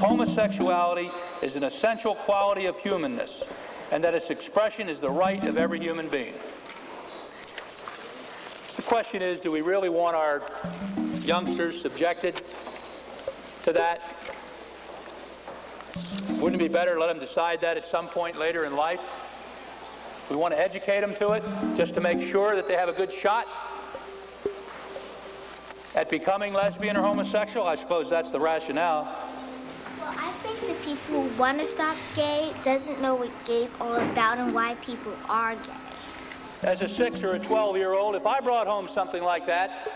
homosexuality is an essential quality of humanness, and that its expression is the right of every human being. The question is, do we really want our youngsters subjected to that? Wouldn't it be better to let them decide that at some point later in life? We want to educate them to it just to make sure that they have a good shot at becoming lesbian or homosexual. I suppose that's the rationale. Well, I think the people who want to stop gay doesn't know what gay is all about and why people are gay. As a 6 or a 12-year-old, if I brought home something like that,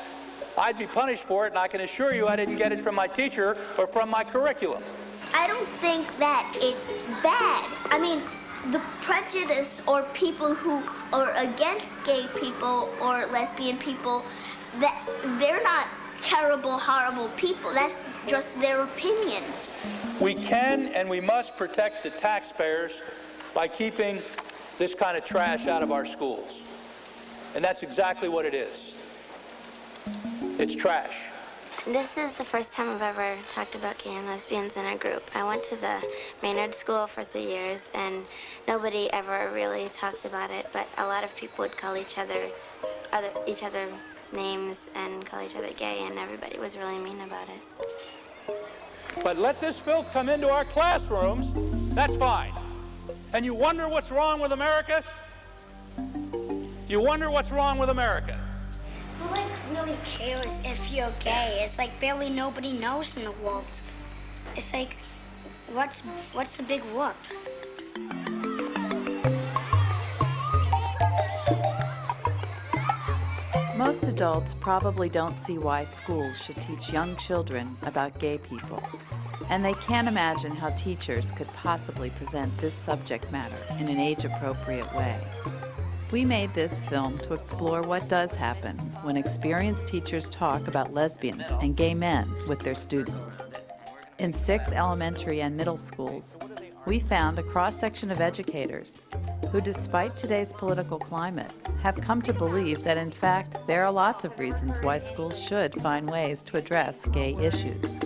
I'd be punished for it, and I can assure you I didn't get it from my teacher or from my curriculum. I don't think that it's bad. I mean, the prejudice or people who are against gay people or lesbian people, that they're not terrible, horrible people. That's just their opinion. We can and we must protect the taxpayers by keeping this kind of trash out of our schools. And that's exactly what it is. It's trash. This is the first time I've ever talked about gay and lesbians in our group. I went to the Maynard School for 3 years, and nobody ever really talked about it, but a lot of people would call each other names and call each other gay, and everybody was really mean about it. But let this filth come into our classrooms, that's fine. And you wonder what's wrong with America? You wonder what's wrong with America? Who really cares if you're gay? It's like barely nobody knows in the world. It's like, what's the big whoop? Most adults probably don't see why schools should teach young children about gay people, and they can't imagine how teachers could possibly present this subject matter in an age-appropriate way. We made this film to explore what does happen when experienced teachers talk about lesbians and gay men with their students. In 6 elementary and middle schools, we found a cross-section of educators who, despite today's political climate, have come to believe that, in fact, there are lots of reasons why schools should find ways to address gay issues.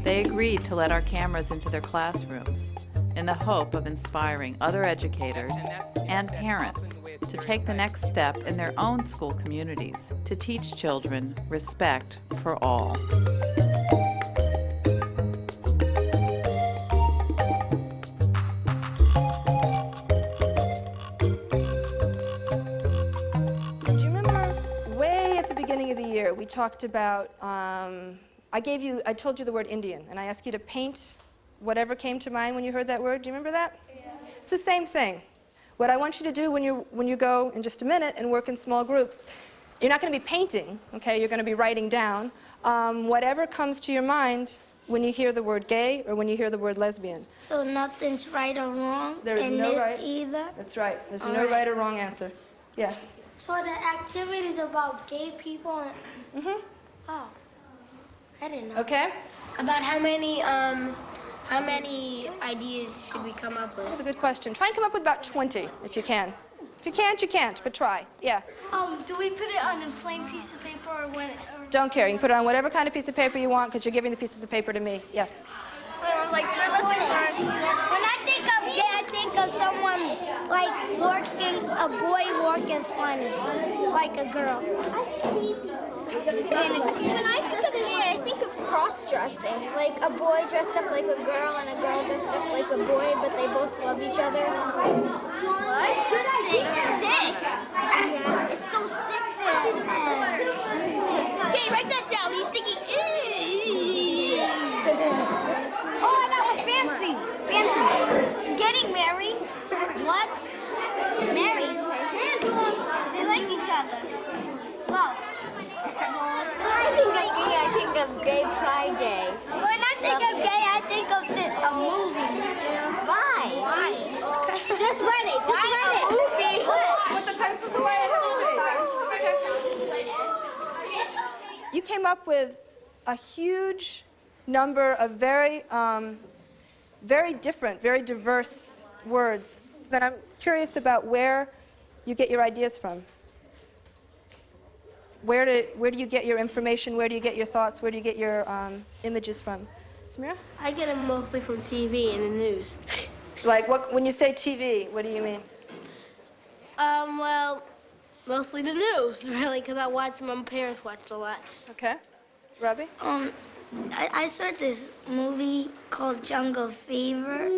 They agreed to let our cameras into their classrooms in the hope of inspiring other educators and parents to take the next step in their own school communities to teach children respect for all. Do you remember way at the beginning of the year we talked about, I told you the word Indian, and I asked you to paint whatever came to mind when you heard that word. Do you remember that? Yeah. It's the same thing. What I want you to do when you go in just a minute and work in small groups, you're not going to be painting, okay? You're going to be writing down whatever comes to your mind when you hear the word gay or when you hear the word lesbian. So nothing's right or wrong There is in no this right. either? That's right. There's no right or wrong answer. Yeah. So the activity's about gay people and... Mm-hmm. Oh. I didn't know. Okay? About how many ideas should we come up That's a with? good question. Try and come up with about 20 if you can. If you can't, you can't, but try. Yeah. Do we put it on a plain piece of paper or when? Don't care. You can put it on whatever kind of piece of paper you want because you're giving the pieces of paper to me. Yes. When I think of gay, I think of someone like a boy working funny, like a girl. When I think of gay, I think of cross-dressing. Like a boy dressed up like a girl and a girl dressed up like a boy, but they both love each other. What? Sick. Yeah. It's so sick then. Okay, write that down. He's thinking, oh, I know, fancy. Getting married. What? Married. They like each other. Well. When I think of gay, I think of Gay Pride Day. When I think of gay, I think of a movie. Why? Just write it. Just write it. Movie. Put the pencils away. You came up with a huge number of very different, very diverse words. But I'm curious about where you get your ideas from. Where do you get your information? Where do you get your thoughts? Where do you get your images from? Samira? I get them mostly from TV and the news. Like, when you say TV, what do you mean? Well, mostly the news, really, because my parents watched a lot. Okay. Robbie? I saw this movie called Jungle Fever,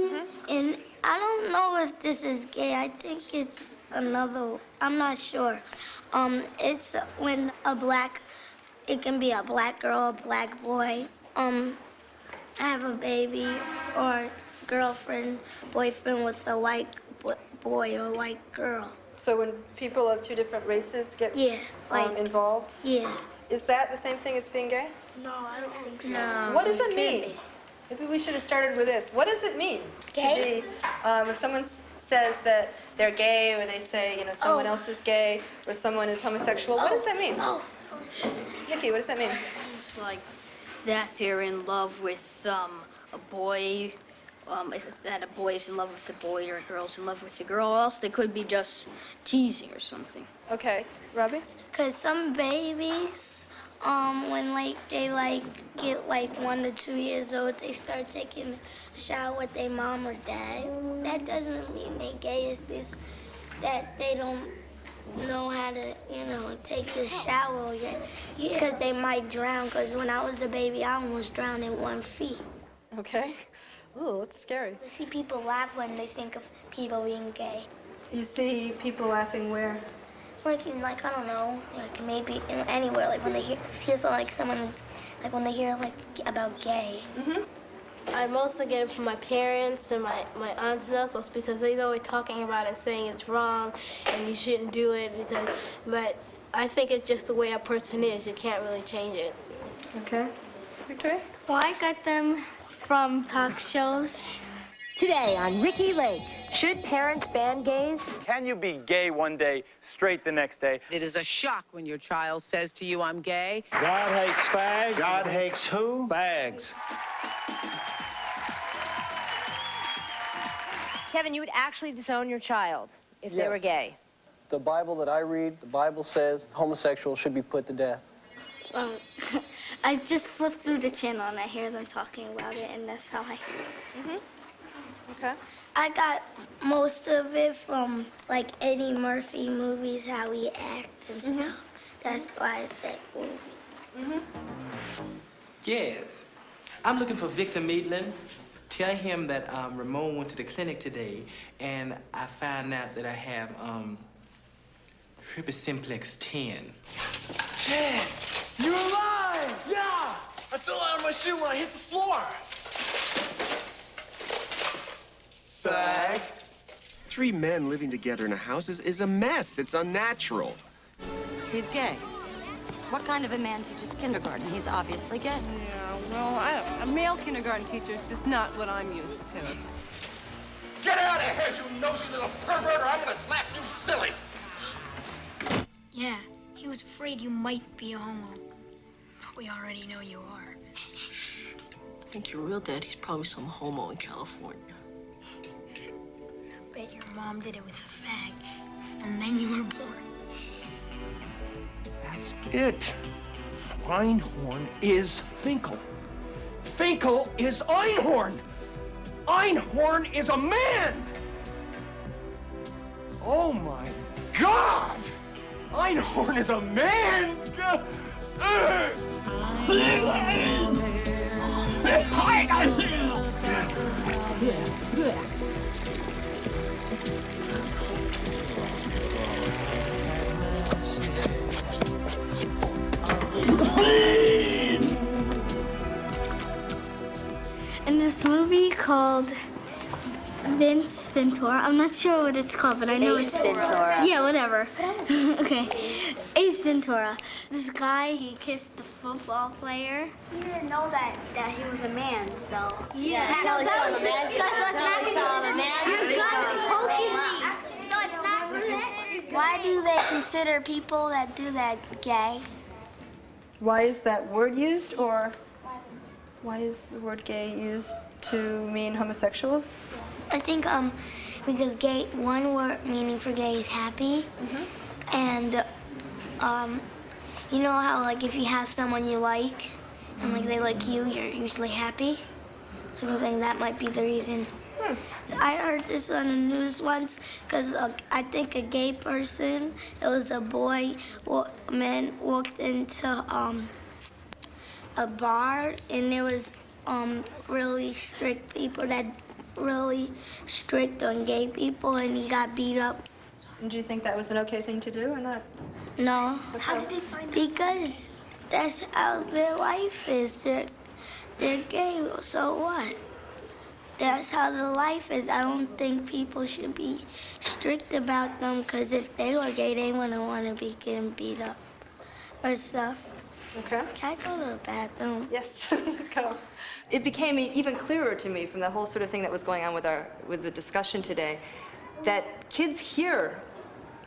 and I don't know if this is gay. I think it's another, I'm not sure. It's when it can be a black girl, a black boy, have a baby or girlfriend, boyfriend with a white boy or white girl. So when people of two different races get involved? Yeah. Is that the same thing as being gay? No, I don't think so. No. What does it mean? Maybe we should have started with this. What does it mean Gay? to be, if someone says that they're gay, or they say, someone else is gay, or someone is homosexual, what does that mean? Nikki, what does that mean? It's like that they're in love with a boy, that a boy is in love with a boy or a girl's in love with a girl, or else they could be just teasing or something. Okay. Robbie? Because some babies, when they get 1 to 2 years old, they start taking a shower with their mom or dad. That doesn't mean they're gay. It's just that they don't know how to, take the shower yet. Because they might drown. Because when I was a baby, I almost drowned in 1 feet. Okay. Ooh, that's scary. I see people laugh when they think of people being gay. You see people laughing where? Like in, I don't know, maybe in anywhere, when they hear someone's, when they hear about gay. I mostly get it from my parents and my aunts and uncles because they're always talking about it, saying it's wrong and you shouldn't do it but I think it's just the way a person is. You can't really change it. Okay. Victoria? Well, I got them from talk shows. Today on Ricky Lake, should parents ban gays? Can you be gay one day, straight the next day? It is a shock when your child says to you, I'm gay. God hates fags. God hates who? Fags. Kevin, you would actually disown your child if they were gay? The Bible that I read, the Bible says homosexuals should be put to death. I just flip through the channel and I hear them talking about it, and that's how I... Okay. I got most of it from, Eddie Murphy movies, how he acts and stuff. That's why I said movie. Yes. I'm looking for Victor Maitland. Tell him that Ramon went to the clinic today, and I found out that I have herpes simplex 10. 10! You're alive! Yeah! I fell out of my shoe when I hit the floor. Bag. 3 men living together in a house is a mess. It's unnatural. He's gay. What kind of a man teaches kindergarten? He's obviously gay. Yeah, well, a male kindergarten teacher is just not what I'm used to. Get out of here, you nosy little pervert, or I'm gonna slap you silly! Yeah, he was afraid you might be a homo. We already know you are. I think your real daddy's probably some homo in California. Bet your mom did it with a fag, and then you were born. That's it. Einhorn is Finkel. Finkel is Einhorn. Einhorn is a man. Oh my God! Einhorn is a man. In this movie called Vince Ventura, I'm not sure what it's called, but I know it's Ventura. Yeah, whatever. Okay, Ace Ventura. This guy, he kissed the football player. You didn't know that he was a man, so. Yeah, that was disgusting. So it's not good. Why do they consider people that do that gay? Why is that word used, or why is the word gay used to mean homosexuals? I think because gay, one word meaning for gay is happy, and you know how if you have someone you like and they like you, you're usually happy. something that might be the reason. So I heard this on the news once because I think a gay person, it was a boy, man walked into a bar and there was really strict people that really strict on gay people and he got beat up. And do you think that was an okay thing to do or not? No. How did they find out? Because that's how their life is. They're gay, so what? That's how the life is. I don't think people should be strict about them because if they were gay, they wouldn't want to be getting beat up or stuff. Okay. Can I go to the bathroom? Yes, go. It became even clearer to me from the whole sort of thing that was going on with the discussion today that kids hear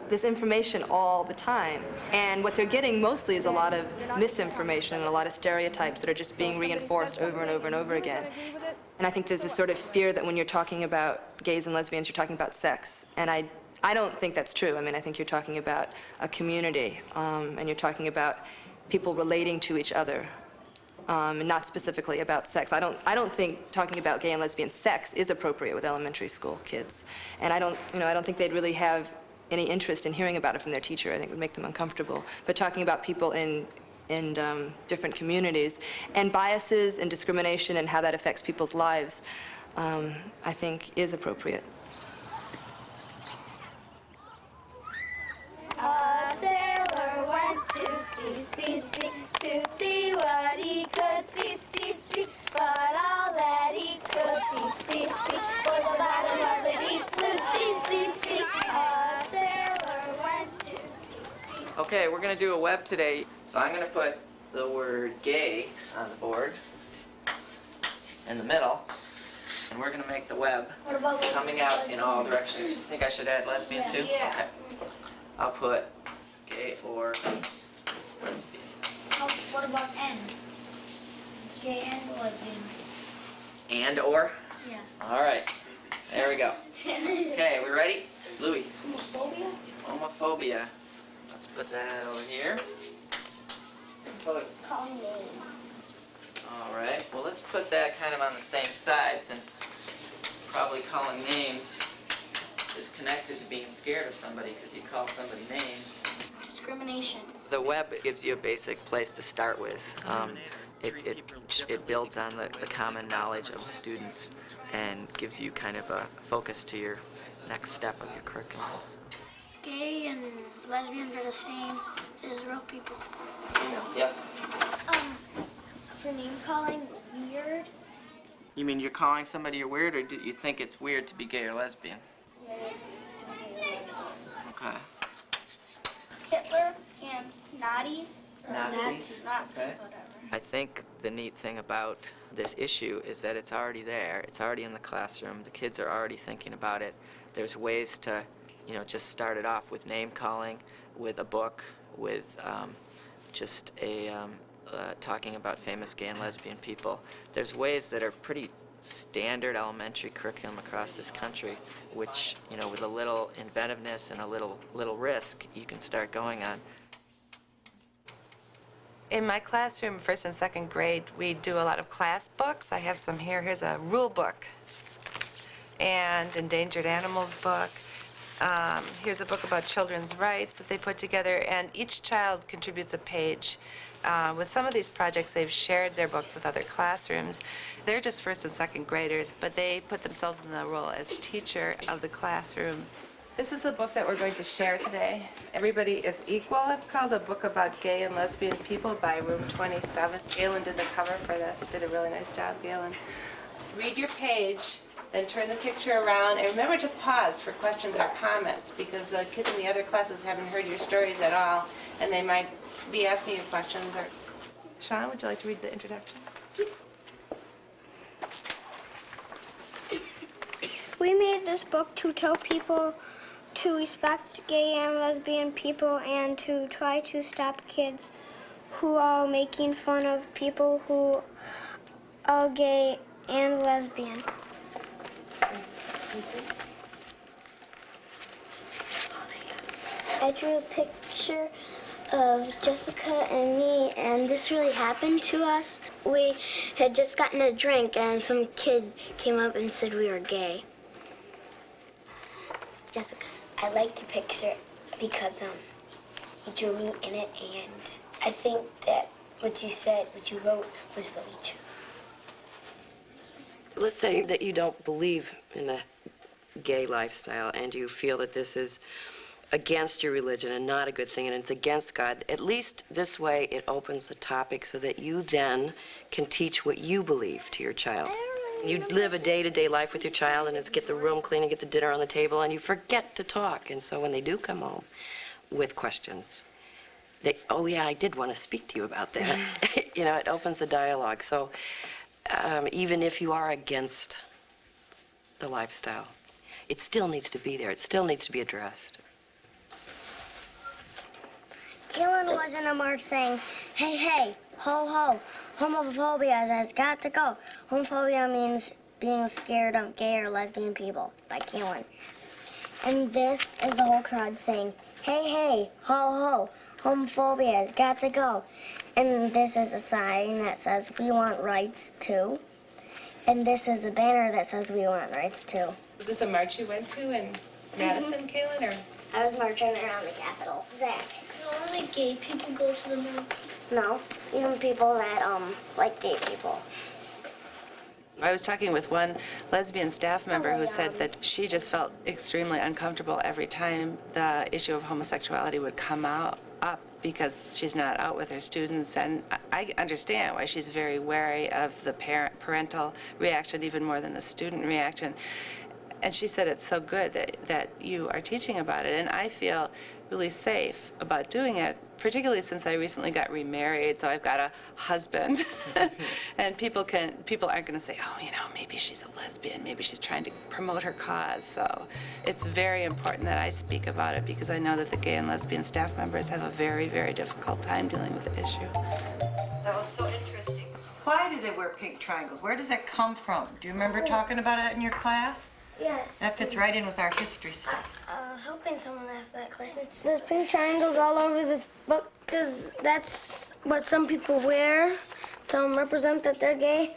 this information all the time. And what they're getting mostly is a lot of misinformation and a lot of stereotypes that are just being reinforced over and over and over again. And I think there's this sort of fear that when you're talking about gays and lesbians, you're talking about sex. And I don't think that's true. I mean, I think you're talking about a community, and you're talking about people relating to each other, and not specifically about sex. I don't think talking about gay and lesbian sex is appropriate with elementary school kids. And I don't think they'd really have any interest in hearing about it from their teacher. I think it would make them uncomfortable. But talking about people in different communities and biases and discrimination and how that affects people's lives, I think is appropriate. A sailor went to see what he could see, but all that he could see was the bottom of the deep blue sea. A sailor went to sea. Okay, we're gonna do a web today. So I'm gonna put the word gay on the board in the middle, and we're gonna make the web coming out in all directions. Think I should add lesbian too? Yeah. Okay. I'll put gay or lesbian. What about and? Gay and lesbians. And or? Yeah. All right. There we go. Okay, we ready? Louis. Homophobia? Homophobia. Let's put that over here. Chloe. Calling names. All right. Well, let's put that kind of on the same side since probably calling names is connected to being scared of somebody because you call somebody names. Discrimination. The web gives you a basic place to start with. It builds on the common knowledge of the students and gives you kind of a focus to your next step of your curriculum. Gay and lesbians are the same as real people. Yes? For name calling, weird. You mean you're calling somebody weird, or do you think it's weird to be gay or lesbian? Yes, to be a lesbian. Okay. Hitler and Nazis. Nazis. Okay. Whatever. I think the neat thing about this issue is that it's already there. It's already in the classroom. The kids are already thinking about it. There's ways to, just start it off with name calling, with a book, with just talking about famous gay and lesbian people. There's ways that are pretty standard elementary curriculum across this country, which, with a little inventiveness and a little risk, you can start going on. In my classroom, first and second grade, we do a lot of class books. I have some here. Here's a rule book and endangered animals book. Here's a book about children's rights that they put together, and each child contributes a page. With some of these projects, they've shared their books with other classrooms. They're just first and second graders, but they put themselves in the role as teacher of the classroom. This is the book that we're going to share today. Everybody is Equal. It's called A Book About Gay and Lesbian People by Room 27. Galen did the cover for this. Did a really nice job, Galen. Read your page, then turn the picture around, and remember to pause for questions or comments, because the kids in the other classes haven't heard your stories at all, and they might be asking you questions. Or Sean, would you like to read the introduction? We made this book to tell people to respect gay and lesbian people and to try to stop kids who are making fun of people who are gay and lesbian. I drew a picture of Jessica and me, and this really happened to us. We had just gotten a drink, and some kid came up and said we were gay. Jessica, I liked your picture because you drew me in it, and I think that what you said, what you wrote, was really true. Let's say that you don't believe in the gay lifestyle and you feel that this is against your religion and not a good thing and it's against God. At least this way it opens the topic so that you then can teach what you believe to your child. You live a day-to-day life with your child and it's get the room clean and get the dinner on the table and you forget to talk. And so when they do come home with questions, they, oh yeah, I did want to speak to you about that. You know, it opens the dialogue. So even if you are against the lifestyle, it still needs to be there. It still needs to be addressed. Kaylin was in a march saying, hey, hey, ho, ho, homophobia has got to go. Homophobia means being scared of gay or lesbian people, by Kaylin. And this is the whole crowd saying, hey, hey, ho, ho, homophobia has got to go. And this is a sign that says, we want rights too. And this is a banner that says, we want rights too. Was this a march you went to in Madison, Kaylin, or? I was marching around the Capitol. Zach. Can only gay people go to the march? No, even people that like gay people. I was talking with one lesbian staff member who said that she just felt extremely uncomfortable every time the issue of homosexuality would come up because she's not out with her students, and I understand why she's very wary of the parental reaction even more than the student reaction. And she said it's so good that you are teaching about it, and I feel really safe about doing it, particularly since I recently got remarried, so I've got a husband. And people aren't going to say, oh, you know, maybe she's a lesbian, maybe she's trying to promote her cause. So it's very important that I speak about it because I know that the gay and lesbian staff members have a very, very difficult time dealing with the issue. That was so interesting. Why do they wear pink triangles? Where does that come from? Do you remember talking about it in your class? Yes. That fits right in with our history stuff. I was hoping someone asked that question. There's pink triangles all over this book because that's what some people wear to represent that they're gay.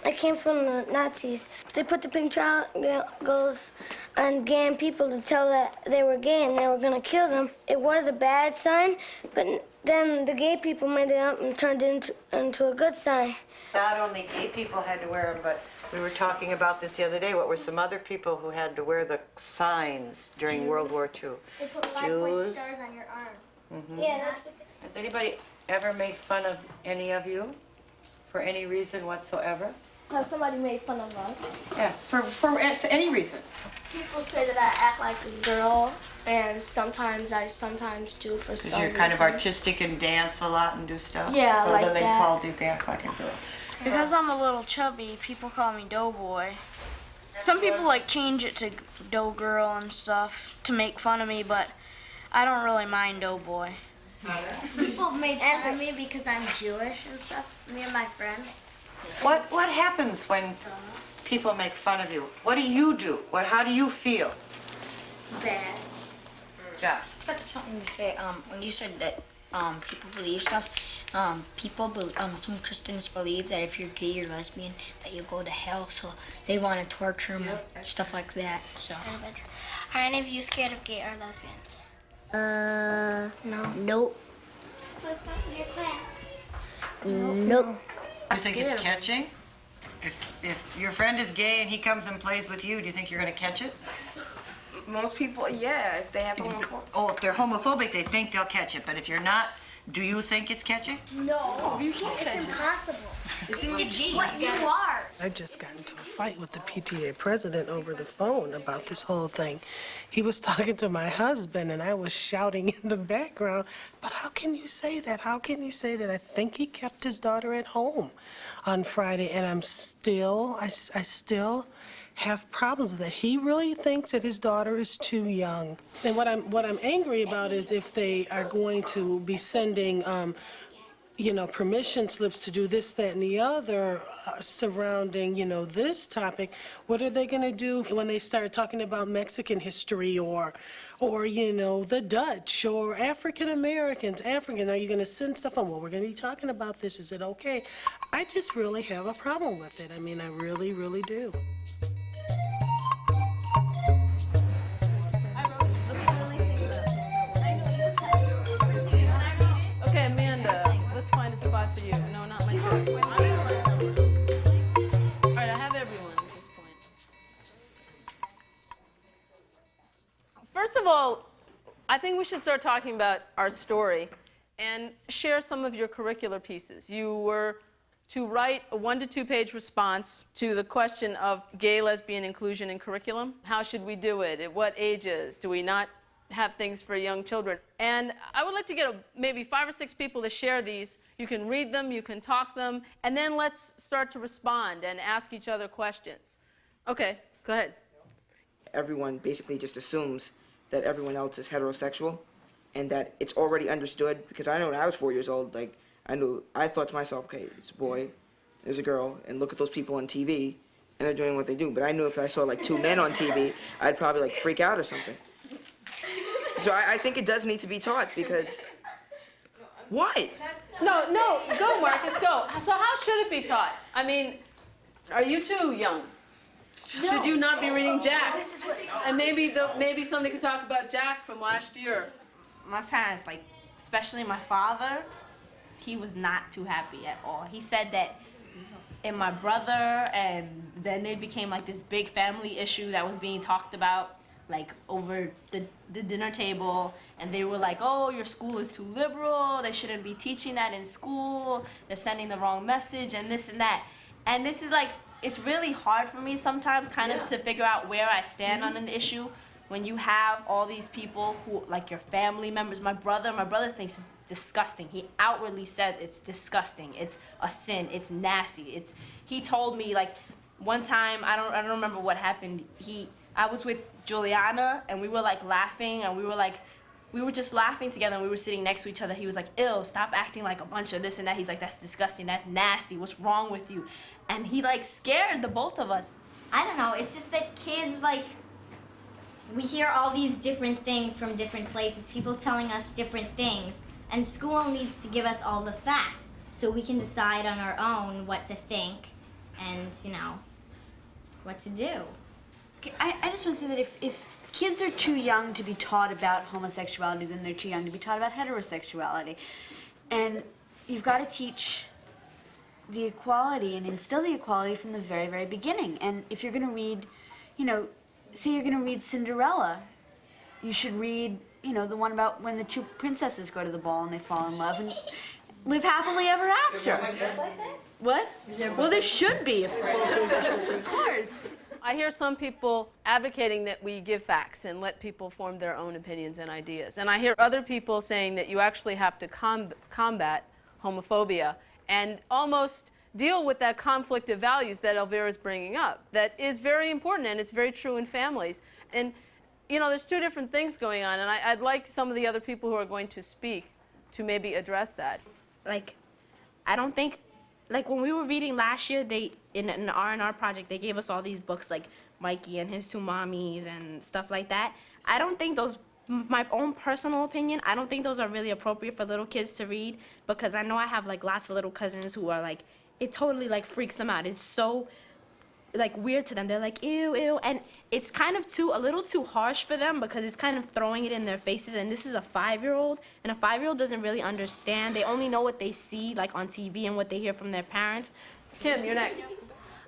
It came from the Nazis. They put the pink triangles on gay people to tell that they were gay and they were going to kill them. It was a bad sign, but then the gay people made it up and turned it into a good sign. Not only gay people had to wear them, but we were talking about this the other day. What were some other people who had to wear the signs during Jews. World War II? They put white stars on your arm. Mm-hmm. Yeah, Has anybody ever made fun of any of you for any reason whatsoever? No, somebody made fun of us. Yeah, for any reason. People say that I act like a girl, and sometimes I do for some Because you're kind of reason. artistic and dance a lot and do stuff? Yeah, so like then they that. called you act like a girl. Because I'm a little chubby, people call me Doughboy. Some people like change it to Dough Girl and stuff to make fun of me, but I don't really mind Doughboy. People made fun of me because I'm Jewish and stuff, me and my friend. What happens when people make fun of you? What do you do? How do you feel? Bad. Josh. I've got something to say. When you said that people believe stuff, some Christians believe that if you're gay or lesbian, that you go to hell, so they want to torture them and stuff like that. So. Are any of you scared of gay or lesbians? No. Nope. What about your class? Nope. You think it's catching? If your friend is gay and he comes and plays with you, do you think you're going to catch it? Most people, yeah, if they have homophobia. Oh, if they're homophobic, they think they'll catch it. But if you're not, do you think it's catching? No, you can't catch it's it. impossible. It's in your genes. What you are. I just got into a fight with the PTA president over the phone about this whole thing. He was talking to my husband, and I was shouting in the background, but how can you say that? How can you say that? I think he kept his daughter at home on Friday, and I still have problems with it. He really thinks that his daughter is too young. And what I'm angry about is if they are going to be sending permission slips to do this, that, and the other surrounding, this topic, what are they going to do when they start talking about Mexican history or the Dutch or African Americans, African? Are you going to send stuff on? Well, we're going to be talking about this. Is it okay? I just really have a problem with it. I mean, I really, really do. Okay, Amanda, let's find a spot for you. No, not my chair. All right, I have everyone at this point. First of all, I think we should start talking about our story and share some of your curricular pieces. You were to write a 1 to 2 page response to the question of gay, lesbian inclusion in curriculum. How should we do it? At what ages? Do we not have things for young children? And I would like to get maybe 5 or 6 people to share these. You can read them, you can talk them, and then let's start to respond and ask each other questions. Okay, go ahead. Everyone basically just assumes that everyone else is heterosexual and that it's already understood, because I know when I was 4 years old, like, I thought to myself, okay, it's a boy, there's a girl, and look at those people on TV, and they're doing what they do. But I knew if I saw like 2 men on TV, I'd probably like freak out or something. So I think it does need to be taught, because what? No, go Marcus, go. So how should it be taught? I mean, are you too young? No. Should you not be reading Jack? And maybe somebody could talk about Jack from last year. My parents, like, especially my father, he was not too happy at all. He said that and my brother, and then it became like this big family issue that was being talked about, like over the dinner table, and they were like, oh, your school is too liberal, they shouldn't be teaching that in school, they're sending the wrong message, and this and that. And this is like, it's really hard for me sometimes kind of to figure out where I stand on an issue when you have all these people who, like your family members. My brother thinks it's disgusting. He outwardly says it's disgusting. It's a sin. It's nasty. He told me, like, one time, I don't remember what happened. I was with Juliana, and we were like laughing, and we were just laughing together, and we were sitting next to each other. He was like, ew, stop acting like a bunch of this and that. He's like, that's disgusting. That's nasty. What's wrong with you? And he like scared the both of us. I don't know. It's just that kids, like, we hear all these different things from different places, people telling us different things, and school needs to give us all the facts so we can decide on our own what to think and, what to do. I just want to say that if kids are too young to be taught about homosexuality, then they're too young to be taught about heterosexuality. And you've got to teach the equality and instill the equality from the very, very beginning. And if you're going to read, say you're going to read Cinderella, you should read, the one about when the 2 princesses go to the ball and they fall in love and live happily ever after. What? Well, there should be, of course. I hear some people advocating that we give facts and let people form their own opinions and ideas. And I hear other people saying that you actually have to combat homophobia and almost deal with that conflict of values that Elvira's bringing up. That is very important, and it's very true in families. And, there's 2 different things going on, and I'd like some of the other people who are going to speak to maybe address that. Like, I don't think, like when we were reading last year, in an R&R project, they gave us all these books like Mikey and His 2 Mommies and stuff like that. I don't think those, my own personal opinion, I don't think those are really appropriate for little kids to read, because I know I have like lots of little cousins who are like, it totally like freaks them out. It's so like weird to them. They're like, ew, ew. And it's kind of a little too harsh for them, because it's kind of throwing it in their faces. And this is a 5-year-old, and a 5-year-old doesn't really understand. They only know what they see like on TV and what they hear from their parents. Kim, you're next.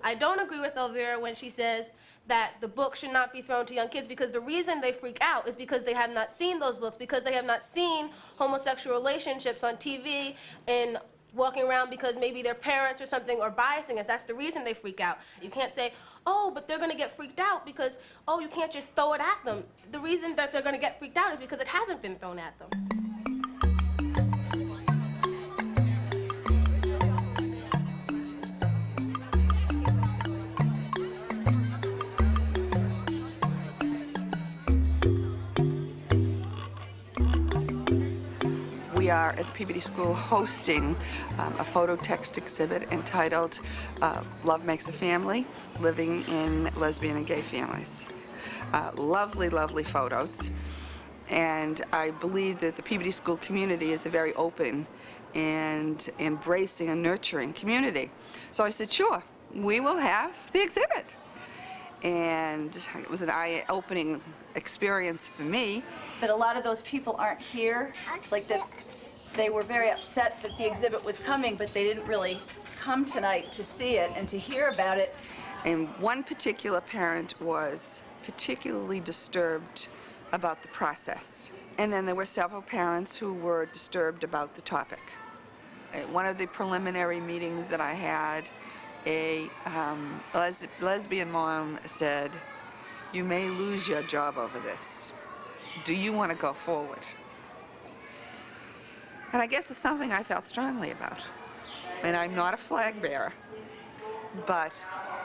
I don't agree with Elvira when she says that the book should not be thrown to young kids, because the reason they freak out is because they have not seen those books, because they have not seen homosexual relationships on TV and walking around because maybe their parents or something are biasing us. That's the reason they freak out. You can't say, oh, but they're going to get freaked out because, oh, you can't just throw it at them. The reason that they're going to get freaked out is because it hasn't been thrown at them. We We are at the Peabody School hosting a photo text exhibit entitled Love Makes a Family, Living in Lesbian and Gay Families. Lovely, lovely photos. And I believe that the Peabody School community is a very open and embracing and nurturing community. So I said, sure, we will have the exhibit. And it was an eye-opening experience for me. That a lot of those people aren't here, like that they were very upset that the exhibit was coming, but they didn't really come tonight to see it and to hear about it. And one particular parent was particularly disturbed about the process. And then there were several parents who were disturbed about the topic. At one of the preliminary meetings that I had, a lesbian mom said, "You may lose your job over this. Do you want to go forward?" And I guess it's something I felt strongly about. And I'm not a flag bearer, but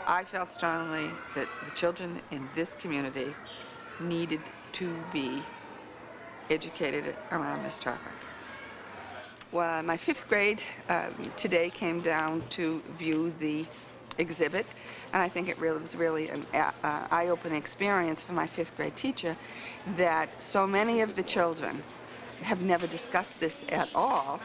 I felt strongly that the children in this community needed to be educated around this topic. Well, my 5th grade today came down to view the exhibit, and I think it really was really an eye-opening experience for my 5th grade teacher that so many of the children have never discussed this at all.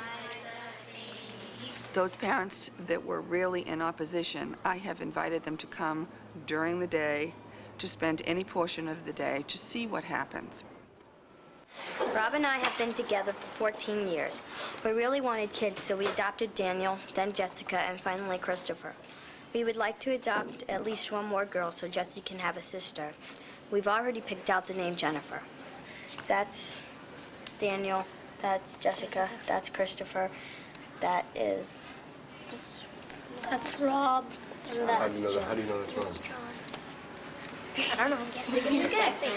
Those parents that were really in opposition, I have invited them to come during the day, to spend any portion of the day to see what happens. Rob and I have been together for 14 years. We really wanted kids, so we adopted Daniel, then Jessica, and finally Christopher. We would like to adopt at least one more girl so Jessie can have a sister. We've already picked out the name Jennifer. That's Daniel, that's Jessica, that's Christopher, that's Rob. And How do you know that? How do you know that's wrong? I don't know.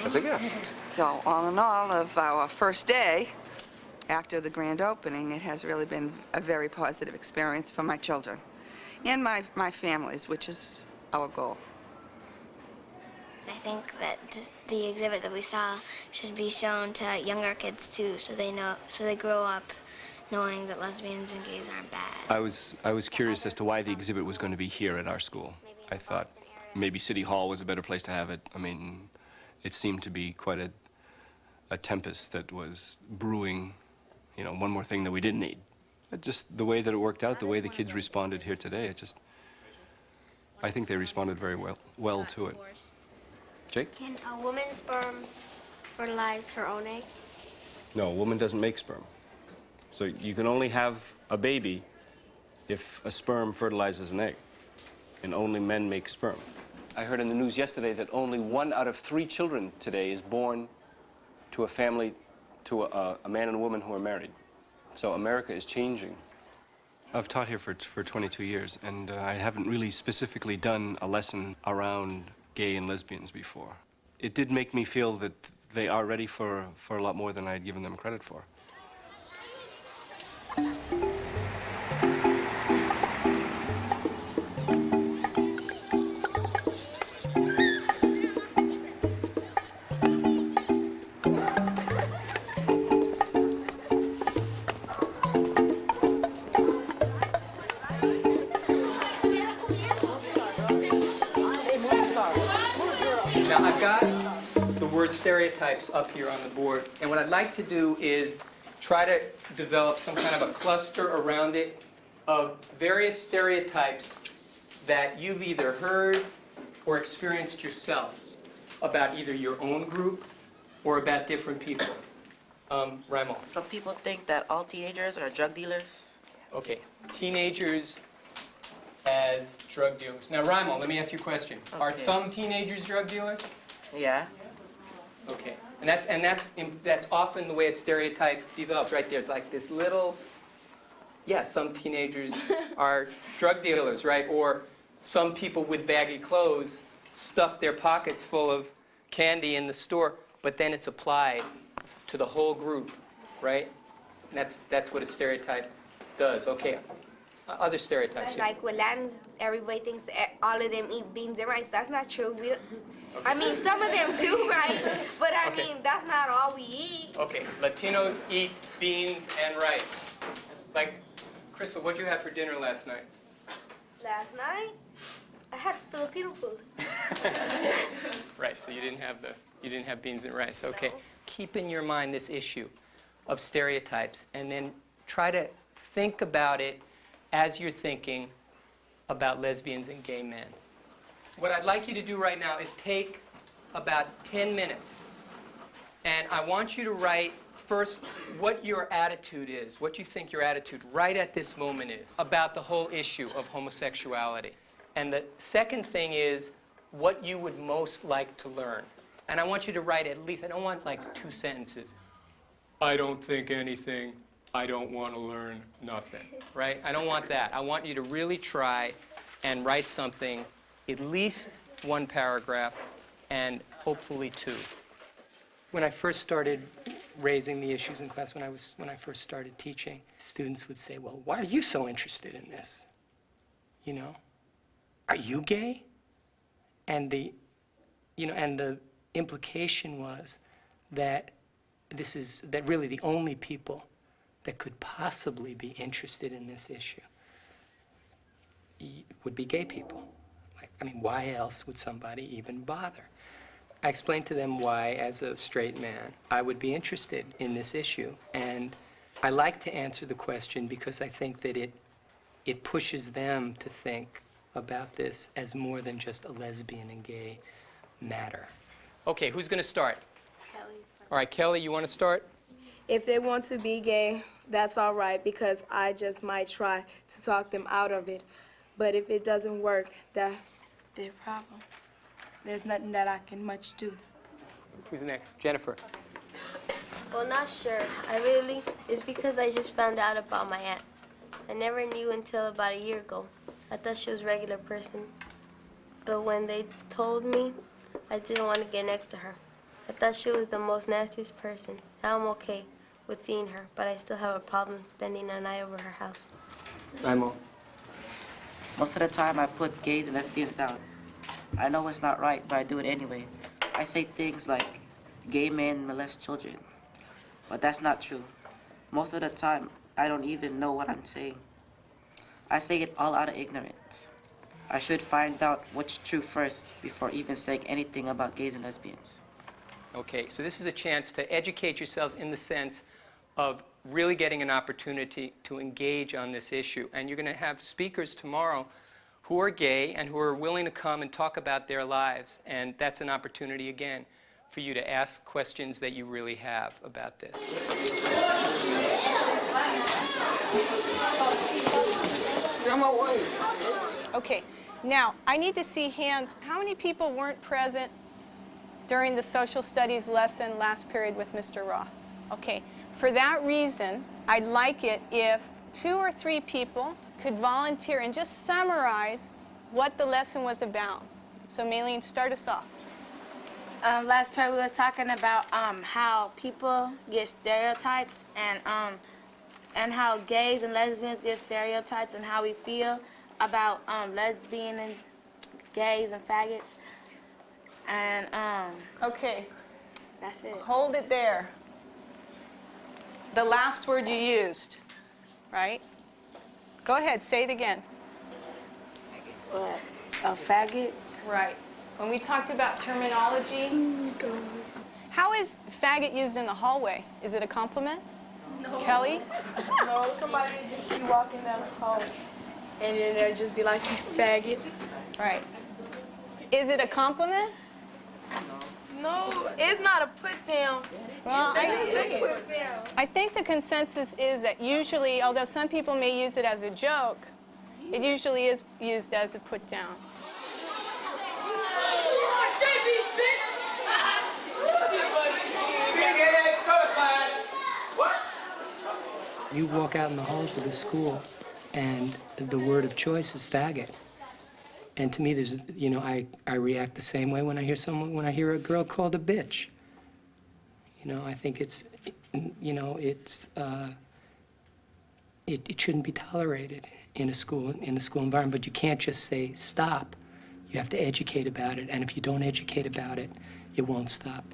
That's a guess. So all in all, of our first day after the grand opening, it has really been a very positive experience for my children and my families, which is our goal. I think that the exhibit that we saw should be shown to younger kids too, so they grow up knowing that lesbians and gays aren't bad. I was curious as to why the exhibit was going to be here at our school. I thought maybe City Hall was a better place to have it. I mean, it seemed to be quite a tempest that was brewing, you know, one more thing that we didn't need. But just the way that it worked out, the way the kids responded here today, I think they responded very well to it. Jake? Can a woman's sperm fertilize her own egg? No, a woman doesn't make sperm. So you can only have a baby if a sperm fertilizes an egg, and only men make sperm. I heard in the news yesterday that only 1 out of 3 children today is born to a family, to a man and a woman who are married. So America is changing. I've taught here for 22 years, and I haven't really specifically done a lesson around gay and lesbians before. It did make me feel that they are ready for a lot more than I had given them credit for. Now, I've got the word stereotypes up here on the board, and what I'd like to do is try to develop some kind of a cluster around it of various stereotypes that you've either heard or experienced yourself about either your own group or about different people. Raimel. Some people think that all teenagers are drug dealers. Okay, teenagers as drug dealers. Now, Raimel, let me ask you a question. Are Okay. some teenagers drug dealers? Yeah. Okay, and that's often the way a stereotype develops, right there. It's like this little, yeah, some teenagers are drug dealers, right? Or some people with baggy clothes stuff their pockets full of candy in the store, but then it's applied to the whole group, right? And that's what a stereotype does. Okay, Other stereotypes. Yeah. Like with Latins, everybody thinks all of them eat beans and rice. That's not true. We don't, I mean, some of them do, right? But I mean, that's not all we eat. Okay, Latinos eat beans and rice. Like, Crystal, what'd you have for dinner last night? Last night, I had Filipino food. Right, so you didn't have beans and rice. Okay. No. Keep in your mind this issue of stereotypes, and then try to think about it as you're thinking about lesbians and gay men. What I'd like you to do right now is take about 10 minutes, and I want you to write first what your attitude is, what you think your attitude right at this moment is about the whole issue of homosexuality. And the second thing is what you would most like to learn. And I want you to write at least, I don't want like 2 sentences. I don't think anything. I don't want to learn nothing, right? I don't want that. I want you to really try and write something, at least 1 paragraph, and hopefully 2. When I first started raising the issues in class, when I first started teaching, students would say, well, why are you so interested in this? You know, are you gay? And the implication was that that really the only people that could possibly be interested in this issue would be gay people. Like, I mean, why else would somebody even bother? I explained to them why, as a straight man, I would be interested in this issue. And I like to answer the question because I think that it pushes them to think about this as more than just a lesbian and gay matter. Okay, who's going to start? All right, Kelly, you want to start? If they want to be gay, that's all right, because I just might try to talk them out of it. But if it doesn't work, that's their problem. There's nothing that I can much do. Who's next? Jennifer. Well, not sure. It's because I just found out about my aunt. I never knew until about a year ago. I thought she was a regular person. But when they told me, I didn't want to get next to her. I thought she was the most nastiest person. Now I'm okay with seeing her, but I still have a problem spending a night over her house. Raimo. Most of the time, I put gays and lesbians down. I know it's not right, but I do it anyway. I say things like, gay men molest children. But that's not true. Most of the time, I don't even know what I'm saying. I say it all out of ignorance. I should find out what's true first before even saying anything about gays and lesbians. Okay, so this is a chance to educate yourselves in the sense of really getting an opportunity to engage on this issue. And you're going to have speakers tomorrow who are gay and who are willing to come and talk about their lives. And that's an opportunity, again, for you to ask questions that you really have about this. Okay, now I need to see hands. How many people weren't present during the social studies lesson last period with Mr. Roth? Okay, for that reason, I'd like it if 2 or 3 people could volunteer and just summarize what the lesson was about. So Maylene, start us off. Last period we was talking about how people get stereotypes and how gays and lesbians get stereotypes and how we feel about lesbian and gays and faggots. And okay, that's it. Hold it there. The last word you used, right? Go ahead, say it again. What? A faggot? Right. When we talked about terminology, how is faggot used in the hallway? Is it a compliment? No. Kelly? No, somebody would just be walking down the hall, and then they'd just be like, you faggot. Right. Is it a compliment? No, it's not a put down. Well, I I think the consensus is that usually, although some people may use it as a joke, it usually is used as a put down. You walk out in the halls of the school, and the word of choice is faggot. And to me, there's, you know, I react the same way when I hear a girl called a bitch. You know, I think it's, you know, it shouldn't be tolerated in a school environment. But you can't just say stop. You have to educate about it, and if you don't educate about it, it won't stop.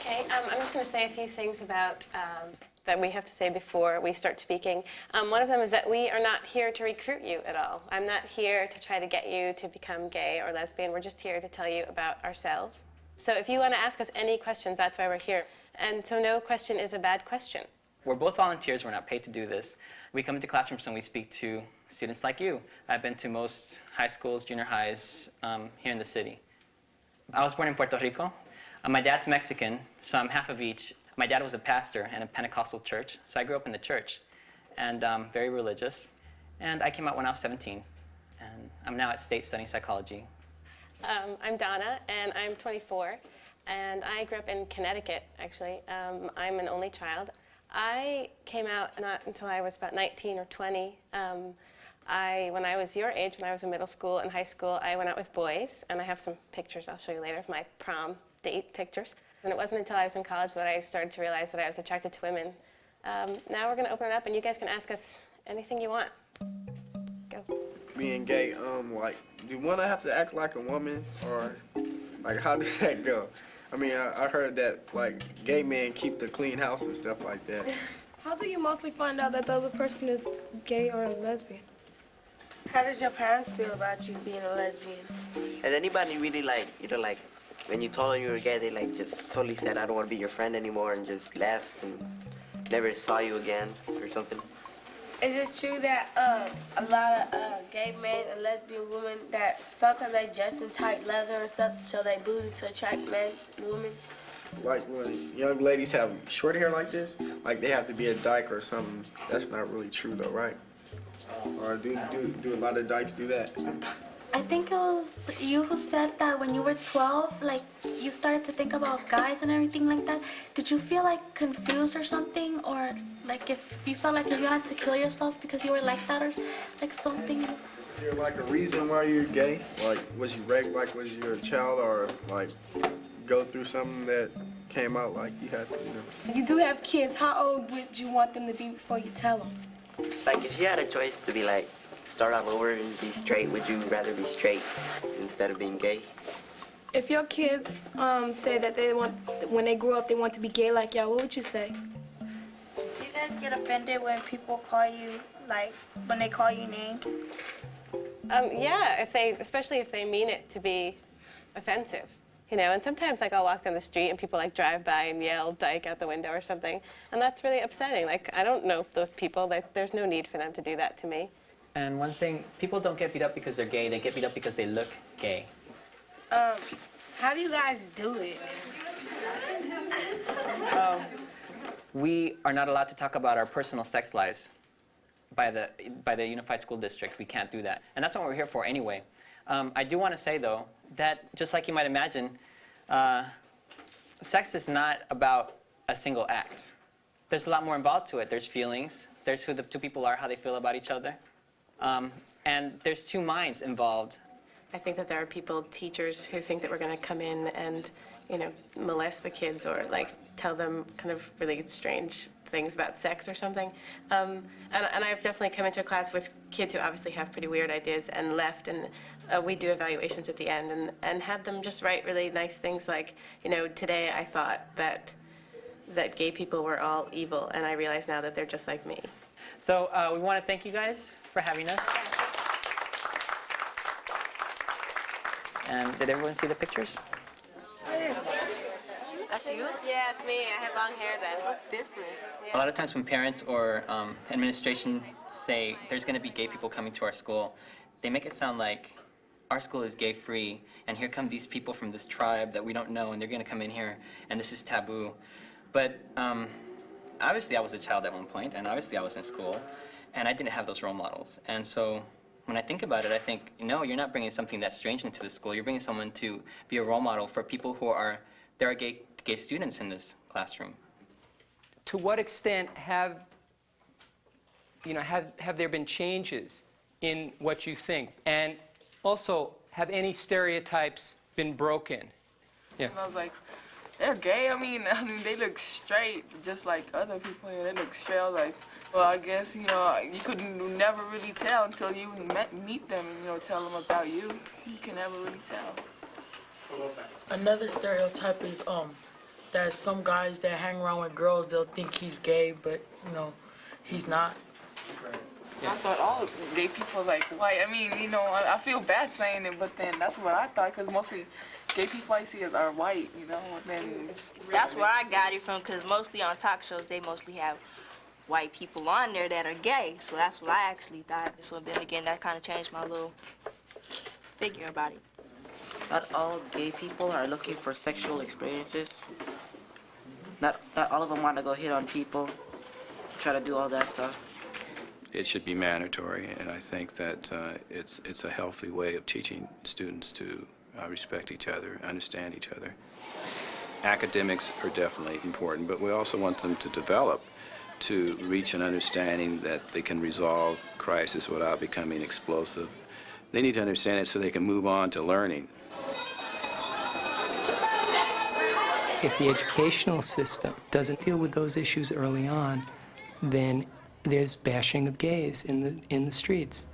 Okay, I'm just going to say a few things about that we have to say before we start speaking. One of them is that we are not here to recruit you at all. I'm not here to try to get you to become gay or lesbian. We're just here to tell you about ourselves. So if you want to ask us any questions, that's why we're here. And so no question is a bad question. We're both volunteers. We're not paid to do this. We come into classrooms and we speak to students like you. I've been to most high schools, junior highs here in the city. I was born in Puerto Rico. My dad's Mexican, so I'm half of each. My dad was a pastor in a Pentecostal church, so I grew up in the church, and very religious. And I came out when I was 17, and I'm now at State studying psychology. I'm Donna, and I'm 24, and I grew up in Connecticut, actually. I'm an only child. I came out not until I was about 19 or 20. When I was your age, when I was in middle school and high school, I went out with boys, and I have some pictures I'll show you later of my prom date pictures. And it wasn't until I was in college that I started to realize that I was attracted to women. Now we're going to open it up, and you guys can ask us anything you want. Go. Being gay, like, do one have to act like a woman, or like how does that go? I mean, I heard that like gay men keep the clean house and stuff like that. How do you mostly find out that the other person is gay or a lesbian? How does your parents feel about you being a lesbian? Has anybody really like, like when you told them you were gay, they like just totally said, I don't want to be your friend anymore, and just left and never saw you again or something? Is it true that a lot of gay men and lesbian women that sometimes they dress in tight leather and stuff to show their booty to attract men and women? Like when young ladies have short hair like this, like they have to be a dyke or something. That's not really true though, right? Or do a lot of dykes do that? I think it was you who said that when you were 12, like, you started to think about guys and everything like that. Did you feel, like, confused or something? Or, like, if you felt like if you had to kill yourself because you were like that or, like, something? Is there, like, a reason why you're gay? Like, was you raped, like, was you a child, or, like, go through something that came out, like, you had to, If you do have kids, how old would you want them to be before you tell them? Like, if you had a choice to be like, start all over and be straight, would you rather be straight instead of being gay? If your kids say that they want, when they grow up, they want to be gay like y'all, what would you say? Do you guys get offended when people call you, like, when they call you names? Yeah, especially if they mean it to be offensive. You know, and sometimes, like, I'll walk down the street and people, like, drive by and yell dyke out the window or something, and that's really upsetting. Like, I don't know those people. There's no need for them to do that to me. And one thing, people don't get beat up because they're gay. They get beat up because they look gay. How do you guys do it? We are not allowed to talk about our personal sex lives by the Unified School District. We can't do that. And that's what we're here for anyway. I do want to say, though, that just like you might imagine, sex is not about a single act. There's a lot more involved to it. There's feelings. There's who the two people are, how they feel about each other. And there's two minds involved. I think that there are people, teachers, who think that we're going to come in and, you know, molest the kids or, like, tell them kind of really strange things about sex or something. And I've definitely come into a class with kids who obviously have pretty weird ideas and left, and we do evaluations at the end and have them just write really nice things like, you know, today I thought that gay people were all evil, and I realize now that they're just like me. So we want to thank you guys for having us. And did everyone see the pictures? That's you? Yeah, it's me. I had long hair then. It looked different. A lot of times when parents or administration say there's going to be gay people coming to our school, they make it sound like our school is gay-free, and here come these people from this tribe that we don't know, and they're going to come in here, and this is taboo. But obviously I was a child at one point, and obviously I was in school, and I didn't have those role models. And so when I think about it, I think, no, you're not bringing something that's strange into the school. You're bringing someone to be a role model for people who are, there are gay students in this classroom. To what extent have there been changes in what you think? And also, have any stereotypes been broken? Yeah. And I was like, they're gay. I mean, they look straight, just like other people here. They look straight. I was like, well, I guess, you know, you could never really tell until you meet them and, you know, tell them about you. You can never really tell. Another stereotype is that some guys that hang around with girls, they'll think he's gay, but, you know, he's not. I thought all gay people like white. I mean, you know, I feel bad saying it, but then that's what I thought, because mostly gay people I see are white, you know. And then that's where I got it from, because mostly on talk shows, they mostly have white people on there that are gay. So that's what I actually thought. So then again, that kind of changed my little figure about it. Not all gay people are looking for sexual experiences. Not all of them want to go hit on people, try to do all that stuff. It should be mandatory, and I think that it's a healthy way of teaching students to respect each other, understand each other. Academics are definitely important, but we also want them to develop to reach an understanding that they can resolve crisis without becoming explosive. They need to understand it so they can move on to learning. If the educational system doesn't deal with those issues early on, then there's bashing of gays in the streets.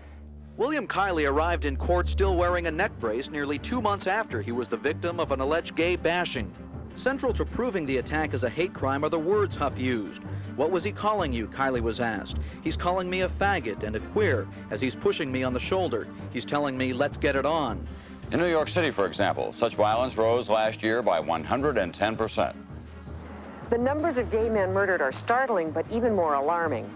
William Kiley arrived in court still wearing a neck brace nearly 2 months after he was the victim of an alleged gay bashing. Central to proving the attack as a hate crime are the words Huff used. What was he calling you, Kiley was asked. He's calling me a faggot and a queer as he's pushing me on the shoulder. He's telling me, let's get it on. In New York City, for example, such violence rose last year by 110%. The numbers of gay men murdered are startling, but even more alarming.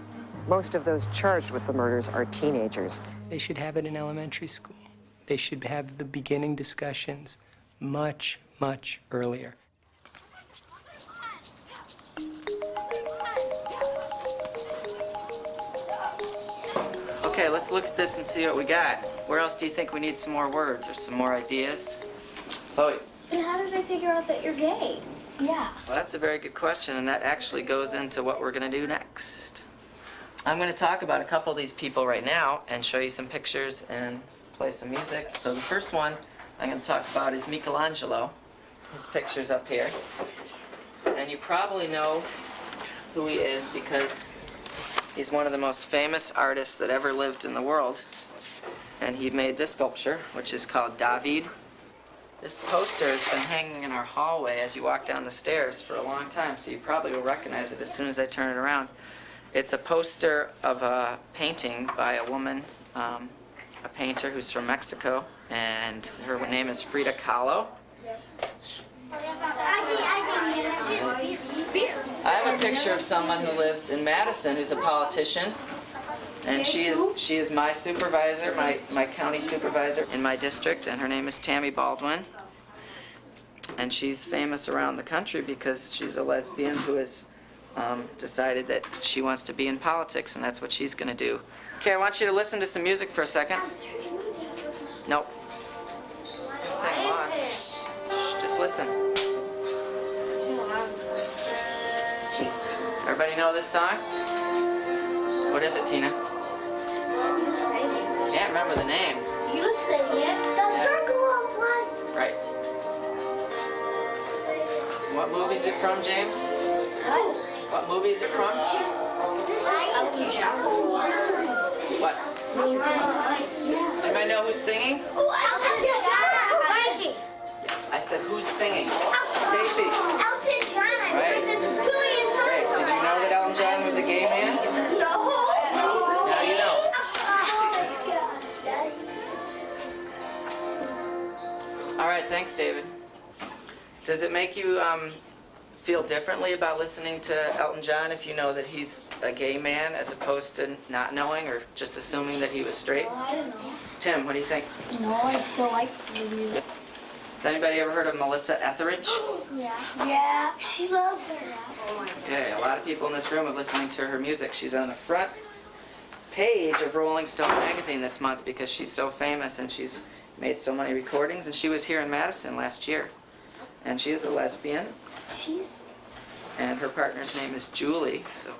Most of those charged with the murders are teenagers. They should have it in elementary school. They should have the beginning discussions much, much earlier. Okay, let's look at this and see what we got. Where else do you think we need some more words or some more ideas? Chloe. And how did they figure out that you're gay? Yeah. Well, that's a very good question, and that actually goes into what we're going to do next. I'm going to talk about a couple of these people right now and show you some pictures and play some music. So the first one I'm going to talk about is Michelangelo. His picture's up here. And you probably know who he is because he's one of the most famous artists that ever lived in the world. And he made this sculpture, which is called David. This poster has been hanging in our hallway as you walk down the stairs for a long time, so you probably will recognize it as soon as I turn it around. It's a poster of a painting by a woman, a painter who's from Mexico, and her name is Frida Kahlo. I have a picture of someone who lives in Madison who's a politician, and she is my supervisor, my county supervisor in my district, and her name is Tammy Baldwin. And she's famous around the country because she's a lesbian who has decided that she wants to be in politics, and that's what she's going to do. Okay, I want you to listen to some music for a second. Nope. Sing along. Shh, just listen. Everybody know this song? What is it, Tina? Can't remember the name. You say it. The Circle of Life. Right. What movie is it from, James? What movie is it from? What? Anybody know who's singing? I said, who's singing? Stacy. Elton John. I've heard this a billion times. Great. Did you know that Elton John was a gay man? No. Now you know. All right, thanks, David. Does it make you feel differently about listening to Elton John if you know that he's a gay man as opposed to not knowing or just assuming that he was straight? I don't know. Tim, what do you think? No, I still like the music. Has anybody ever heard of Melissa Etheridge? Yeah. Yeah. She loves her. Okay, a lot of people in this room are listening to her music. She's on the front page of Rolling Stone magazine this month because she's so famous and she's made so many recordings, and she was here in Madison last year. And she is a lesbian. And her partner's name is Julie. So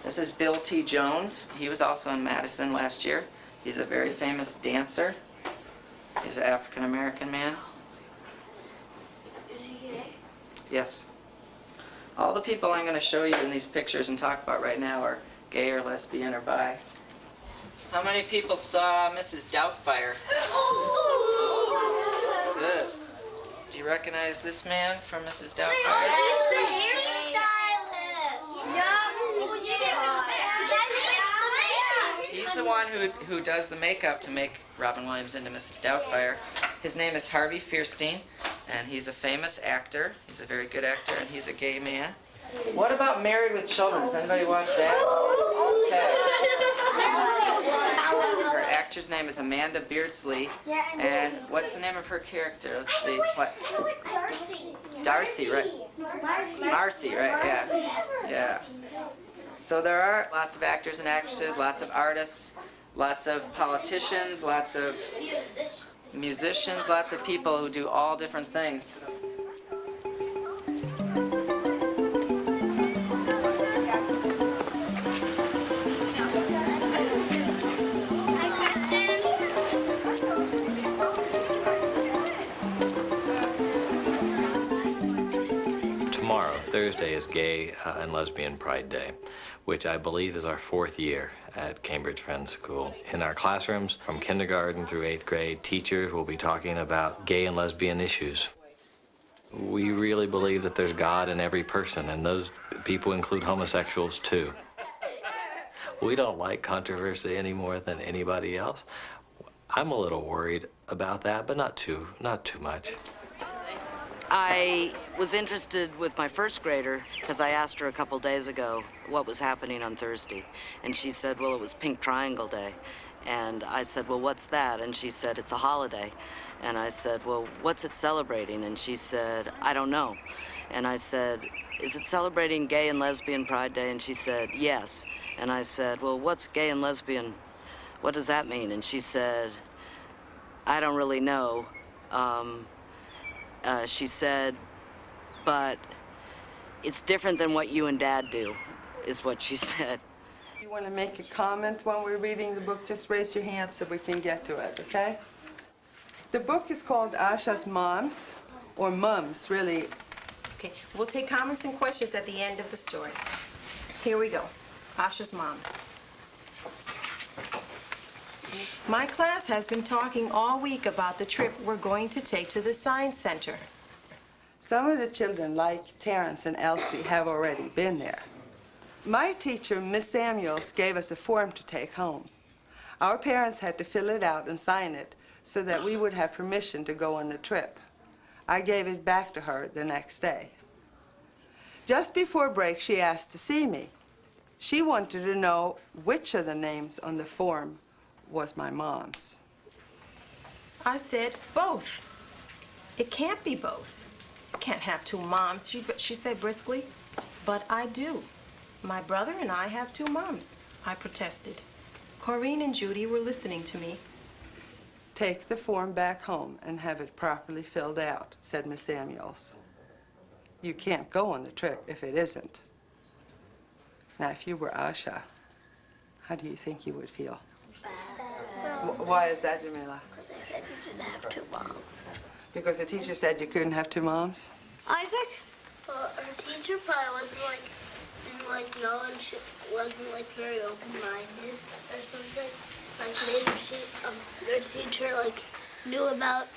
this is Bill T. Jones. He was also in Madison last year. He's a very famous dancer. He's an African-American man. Is he gay? Yes. All the people I'm going to show you in these pictures and talk about right now are gay or lesbian or bi. How many people saw Mrs. Doubtfire? Good. Do you recognize this man from Mrs. Doubtfire? He's the hairstylist. He's the one who does the makeup to make Robin Williams into Mrs. Doubtfire. His name is Harvey Fierstein, and he's a famous actor. He's a very good actor, and he's a gay man. What about Married with Children? Does anybody watch that? Okay. Her actor's name is Amanda Beardsley, and what's the name of her character? Let's see. What? Darcy, right? Marcy, right? Yeah. Yeah. So there are lots of actors and actresses, lots of artists, lots of politicians, lots of musicians, lots of people who do all different things. Tomorrow, Thursday, is Gay and Lesbian Pride Day, which I believe is our 4th year at Cambridge Friends School. In our classrooms, from kindergarten through 8th grade, teachers will be talking about gay and lesbian issues. We really believe that there's God in every person, and those people include homosexuals too. We don't like controversy any more than anybody else. I'm a little worried about that, but not too much. I was interested with my first grader because I asked her a couple days ago what was happening on Thursday. And she said, well, it was Pink Triangle Day. And I said, well, what's that? And she said, it's a holiday. And I said, well, what's it celebrating? And she said, I don't know. And I said, is it celebrating Gay and Lesbian Pride Day? And she said, yes. And I said, well, what's gay and lesbian? What does that mean? And she said, I don't really know. She said, but it's different than what you and Dad do, is what she said. If you want to make a comment when we're reading the book, just raise your hand so we can get to it, okay? The book is called Asha's Moms, or Mums, really. Okay, we'll take comments and questions at the end of the story. Here we go. Asha's Moms. My class has been talking all week about the trip we're going to take to the Science Center. Some of the children, like Terrence and Elsie, have already been there. My teacher, Miss Samuels, gave us a form to take home. Our parents had to fill it out and sign it so that we would have permission to go on the trip. I gave it back to her the next day. Just before break, she asked to see me. She wanted to know which of the names on the form was my mom's. I said both. It can't be both. Can't have two moms, she said briskly. But I do. My brother and I have two moms, I protested. Corrine and Judy were listening to me. Take the form back home and have it properly filled out, said Miss Samuels. You can't go on the trip if it isn't. Now, if you were Asha, how do you think you would feel? Why is that, Jamila? Because they said you didn't have two moms. Because the teacher said you couldn't have two moms? Isaac? Well, our teacher probably didn't know, and she wasn't very open-minded or something. Maybe their teacher knew about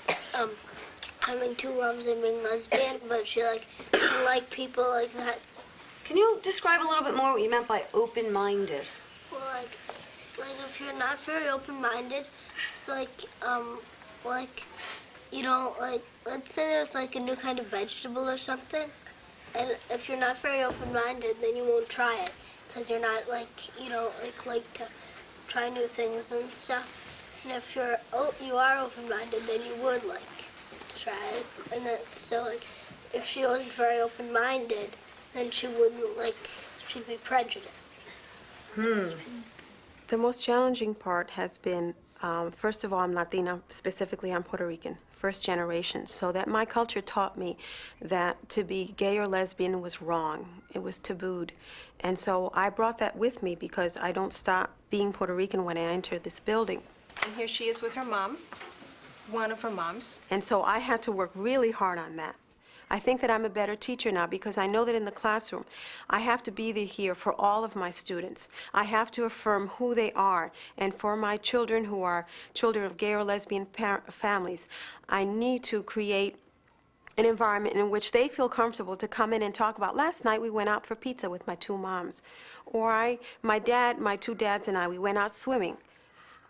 having two moms and being lesbian, but she didn't like people like that. Can you describe a little bit more what you meant by open-minded? Well, if you're not very open-minded, it's you don't let's say there's a new kind of vegetable or something, and if you're not very open-minded, then you won't try it, because you're not you don't like to try new things and stuff. And if you are open-minded, then you would like to try it. And then if she wasn't very open-minded, then she wouldn't she'd be prejudiced. The most challenging part has been, first of all, I'm Latina, specifically I'm Puerto Rican, first generation, so that my culture taught me that to be gay or lesbian was wrong. It was tabooed. And so I brought that with me because I don't stop being Puerto Rican when I enter this building. And here she is with her mom, one of her moms. And so I had to work really hard on that. I think that I'm a better teacher now because I know that in the classroom, I have to be here for all of my students. I have to affirm who they are. And for my children who are children of gay or lesbian families, I need to create an environment in which they feel comfortable to come in and talk about, last night we went out for pizza with my 2 moms. Or my 2 dads and I, we went out swimming.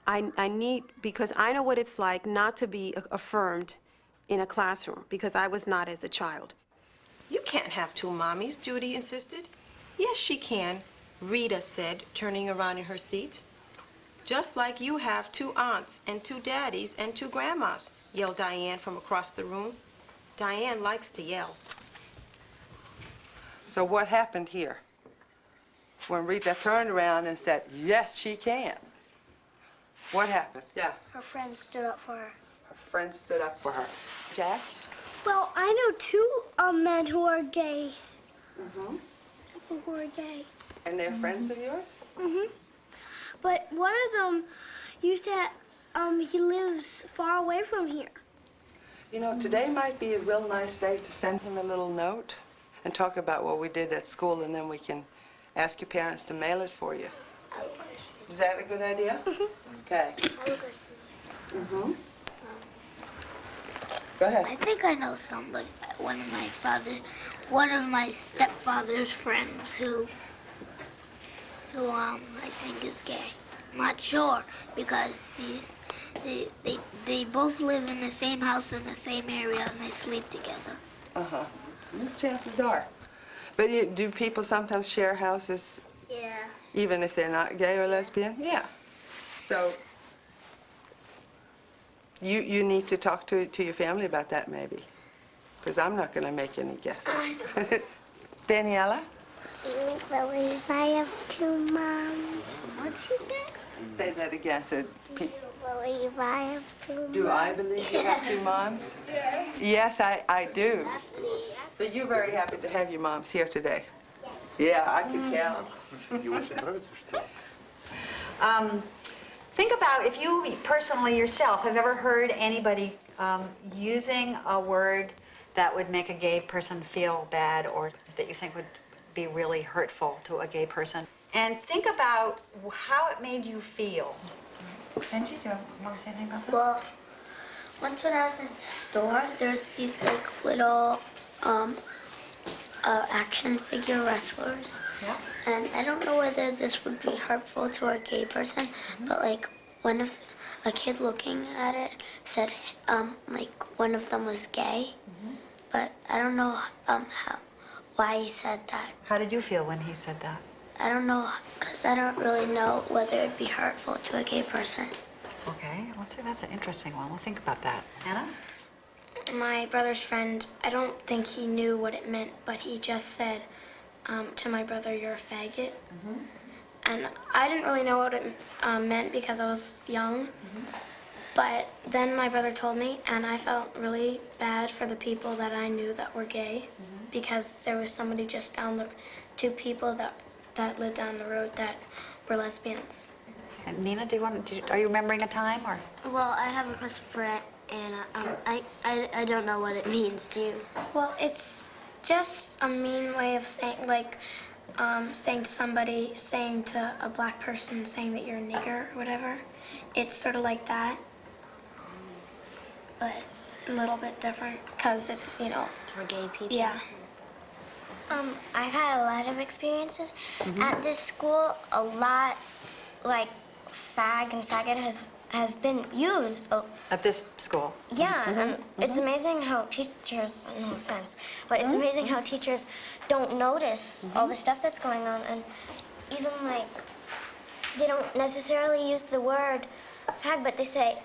I need, because I know what it's like not to be affirmed in a classroom, because I was not as a child. You can't have 2 mommies, Judy insisted. Yes, she can, Rita said, turning around in her seat. Just like you have 2 aunts and 2 daddies and 2 grandmas, yelled Diane from across the room. Diane likes to yell. So what happened here? When Rita turned around and said, yes, she can. What happened? Yeah. Her friend stood up for her. Her friend stood up for her. Jack? Well, I know 2 men who are gay. Mm-hmm. People who are gay. And they're friends of yours? Mm-hmm. But one of them used to, he lives far away from here. You know, today might be a real nice day to send him a little note and talk about what we did at school, and then we can ask your parents to mail it for you. Is that a good idea? Mm-hmm. Okay. Mm-hmm. Go ahead. I think I know somebody, one of my stepfather's friends who I think is gay. I'm not sure because they both live in the same house in the same area and they sleep together. Uh-huh. Chances are. But do people sometimes share houses? Yeah. Even if they're not gay or lesbian? Yeah. So you need to talk to your family about that maybe, because I'm not going to make any guesses. Daniela? Do you believe I have 2 moms? What'd she say? Say that again. So Do you believe I have 2 moms? do I believe you have 2 moms? Yeah. Yes, I do. But you're very happy to have your moms here today. Yeah, I can tell. Think about if you personally yourself have ever heard anybody using a word that would make a gay person feel bad or that you think would be really hurtful to a gay person. And think about how it made you feel. Benji, do you want to say anything about that? Well, once when I was in the store, there's these like little action figure wrestlers. Yeah. And I don't know whether this would be hurtful to a gay person, but like a kid looking at it said like one of them was gay, but I don't know why he said that. How did you feel when he said that? I don't know, because I don't really know whether it'd be hurtful to a gay person. Okay, let's say that's an interesting one. We'll think about that. Anna? My brother's friend, I don't think he knew what it meant, but he just said to my brother, "You're a faggot." And I didn't really know what it meant because I was young. But then my brother told me, and I felt really bad for the people that I knew that were gay, because there was somebody just down the, 2 people that lived down the road that were lesbians. And Nina, are you remembering a time or? Well, I have a question for Anna. I don't know what it means. Do you? Well, it's just a mean way of saying, like, saying to a black person, saying that you're a nigger or whatever. It's sort of like that, but a little bit different, because it's, you know. For gay people? Yeah. I've had a lot of experiences. At this school, a lot, like, fag and faggot have been used. At this school? Yeah, and it's amazing how teachers, no offense, but it's amazing how teachers don't notice all the stuff that's going on, and even like, they don't necessarily use the word fag, but they say,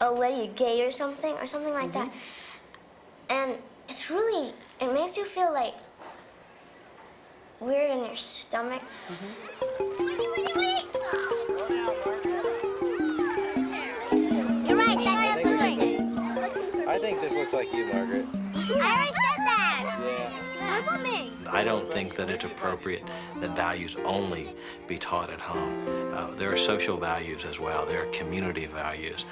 "Oh, what are you, gay or something like that." And it's really, it makes you feel like weird in your stomach. You're right, that's doing. I think this looks like you, Margaret. I already said that. Yeah. Look at me. I don't think that it's appropriate that values only be taught at home. There are social values as well. There are community values.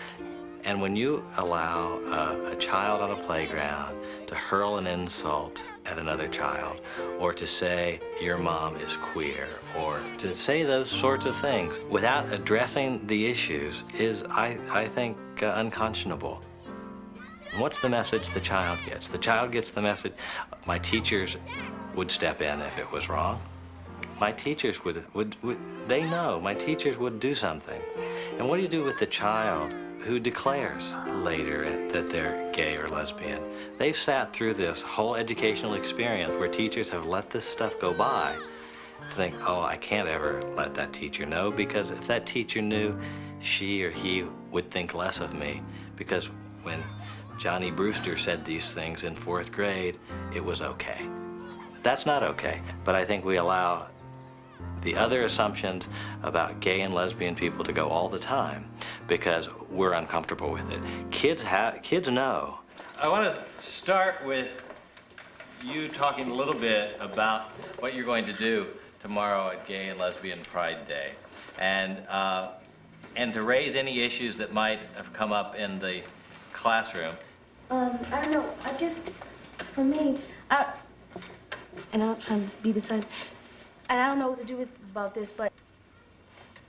And when you allow a child on a playground to hurl an insult at another child, or to say your mom is queer, or to say those sorts of things without addressing the issues is, I think, unconscionable. And what's the message the child gets? The child gets the message, my teachers would step in if it was wrong. My teachers would they know, my teachers would do something. And what do you do with the child who declares later that they're gay or lesbian? They've sat through this whole educational experience where teachers have let this stuff go by to think, oh, I can't ever let that teacher know, because if that teacher knew, she or he would think less of me. Because when Johnny Brewster said these things in 4th grade, it was okay. That's not okay. But I think we allow the other assumptions about gay and lesbian people to go all the time because we're uncomfortable with it. Kids know. I want to start with you talking a little bit about what you're going to do tomorrow at Gay and Lesbian Pride Day, and to raise any issues that might have come up in the classroom. I don't know. I guess for me, and I'm not trying to be decisive, and I don't know what to do about this, but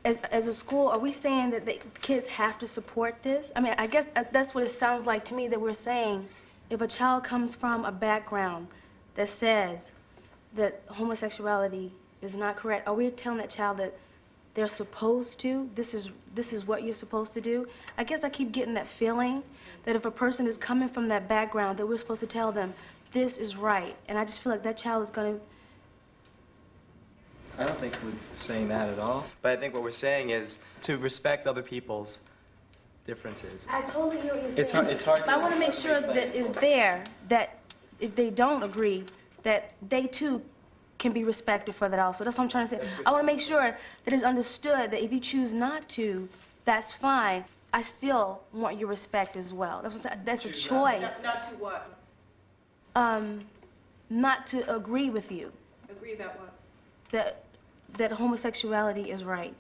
as a school, are we saying that the kids have to support this? I mean, I guess that's what it sounds like to me, that we're saying if a child comes from a background that says that homosexuality is not correct, are we telling that child that they're supposed to, this is what you're supposed to do? I guess I keep getting that feeling that if a person is coming from that background, that we're supposed to tell them this is right. And I just feel like that child is going to... I don't think we're saying that at all. But I think what we're saying is to respect other people's differences. I totally hear what you're saying. It's hard. But I want to make sure that it's there, that if they don't agree, that they too can be respected for that also. That's what I'm trying to say. I want to make sure that it's understood that if you choose not to, that's fine. I still want your respect as well. That's what I'm saying. That's a choice. Not to what? Not to agree with you. Agree about what? That homosexuality is right.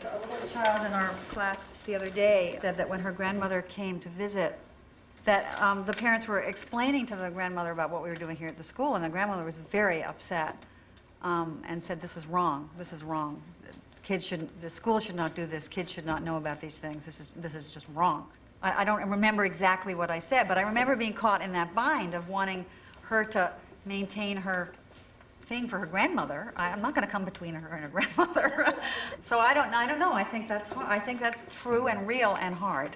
A little child in our class the other day said that when her grandmother came to visit, that the parents were explaining to the grandmother about what we were doing here at the school, and the grandmother was very upset and said, this is wrong, this is wrong. Kids shouldn't, the school should not do this, kids should not know about these things, this is just wrong. I don't remember exactly what I said, but I remember being caught in that bind of wanting her to maintain her thing for her grandmother. I'm not going to come between her and her grandmother. So I don't know. I think that's true and real and hard.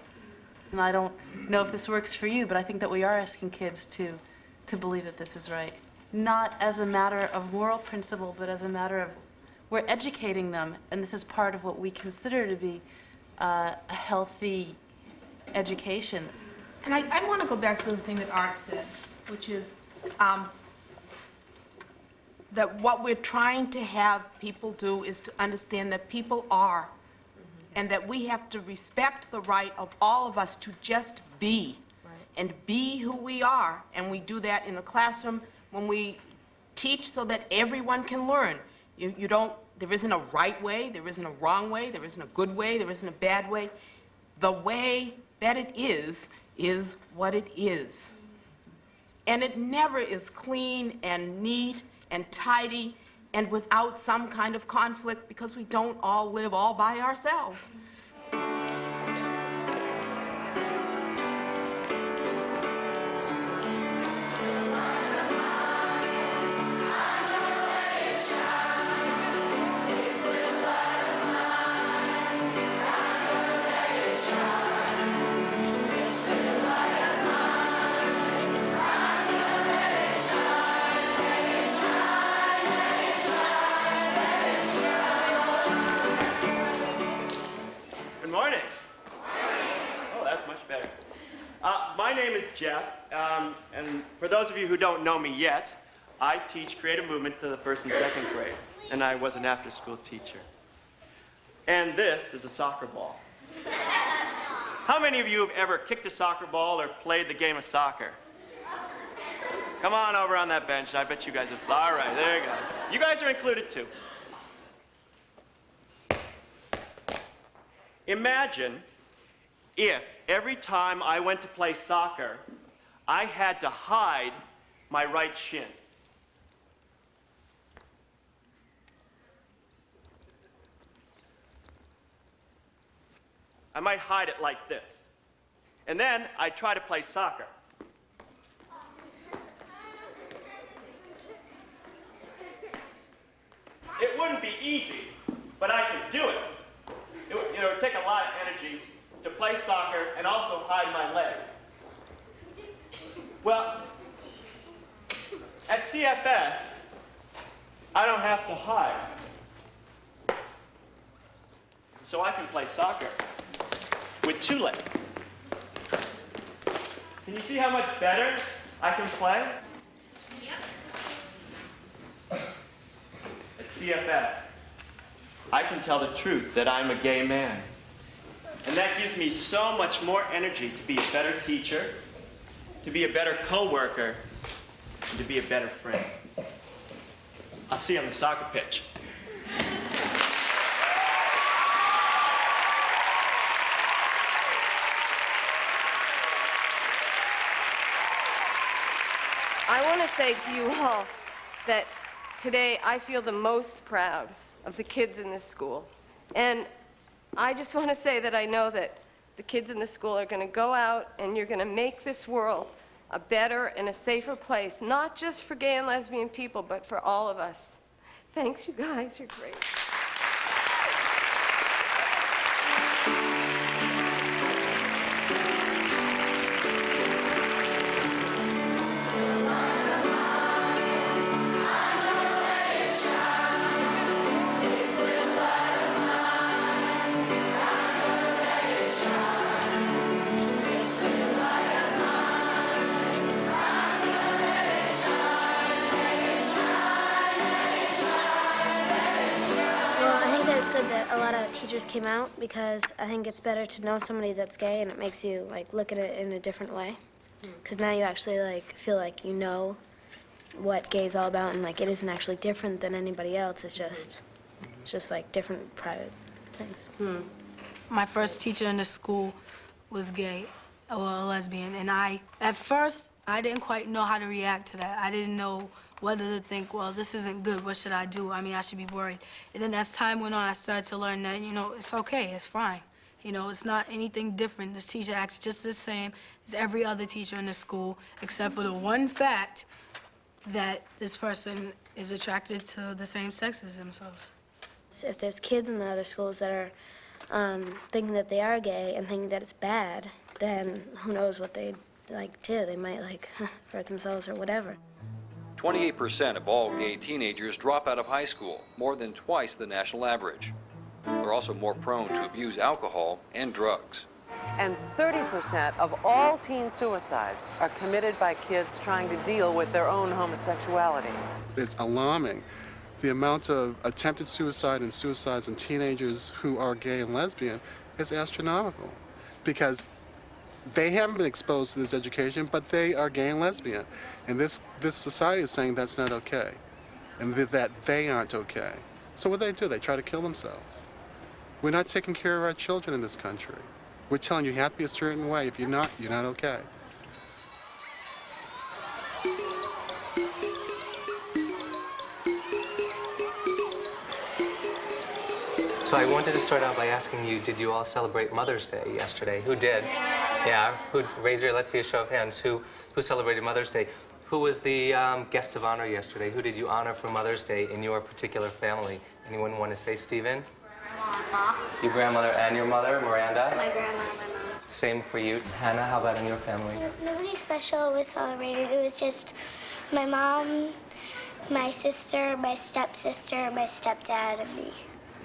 And I don't know if this works for you, but I think that we are asking kids to believe that this is right. Not as a matter of moral principle, but as a matter of we're educating them, and this is part of what we consider to be a healthy education. And I want to go back to the thing that Art said, which is that what we're trying to have people do is to understand that people are, and that we have to respect the right of all of us to just be, and be who we are. And we do that in the classroom when we teach so that everyone can learn. There isn't a right way, there isn't a wrong way, there isn't a good way, there isn't a bad way. The way that it is what it is. And it never is clean and neat and tidy and without some kind of conflict, because we don't all live all by ourselves. My name is Jeff, and for those of you who don't know me yet, I teach creative movement to the 1st and 2nd grade, and I was an after-school teacher. And this is a soccer ball. How many of you have ever kicked a soccer ball or played the game of soccer? Come on over on that bench. I bet you guys have. All right, there you go. You guys are included too. Imagine if every time I went to play soccer, I had to hide my right shin? I might hide it like this. And then I'd try to play soccer. It wouldn't be easy, but I could do it. It would take a lot of energy to play soccer and also hide my leg. Well, at CFS, I don't have to hide. So I can play soccer with two legs. Can you see how much better I can play? Yep. At CFS, I can tell the truth that I'm a gay man. And that gives me so much more energy to be a better teacher, to be a better co-worker, and to be a better friend. I'll see you on the soccer pitch. I want to say to you all that today I feel the most proud of the kids in this school. And I just want to say that I know that the kids in this school are going to go out and you're going to make this world a better and a safer place, not just for gay and lesbian people, but for all of us. Thanks, you guys. You're great. Teachers came out because I think it's better to know somebody that's gay, and it makes you like look at it in a different way. Because now you actually like feel like you know what gay is all about, and like it isn't actually different than anybody else. It's just like different private things. My first teacher in the school was gay, or a lesbian, and at first I didn't quite know how to react to that. I didn't know whether to think, well, this isn't good, what should I do? I mean, I should be worried. And then as time went on, I started to learn that, it's okay, it's fine. It's not anything different. This teacher acts just the same as every other teacher in the school, except for the one fact that this person is attracted to the same sex as themselves. So if there's kids in the other schools that are thinking that they are gay and thinking that it's bad, then who knows what they'd like do. They might like hurt themselves or whatever. 28% of all gay teenagers drop out of high school, more than twice the national average. They're also more prone to abuse alcohol and drugs. And 30% of all teen suicides are committed by kids trying to deal with their own homosexuality. It's alarming. The amount of attempted suicide and suicides in teenagers who are gay and lesbian is astronomical, because they haven't been exposed to this education, but they are gay and lesbian. And this society is saying that's not okay, and that they aren't okay. So what do? They try to kill themselves. We're not taking care of our children in this country. We're telling you have to be a certain way. If you're not okay. So I wanted to start out by asking you, did you all celebrate Mother's Day yesterday? Who did? Yeah, let's see a show of hands. Who celebrated Mother's Day? Who was the guest of honor yesterday? Who did you honor for Mother's Day in your particular family? Anyone want to say, Stephen? Grandma. Your grandmother and your mother, Miranda? My grandma and my mom. Same for you. Hannah, how about in your family? Nobody special was celebrated. It was just my mom, my sister, my stepsister, my stepdad, and me.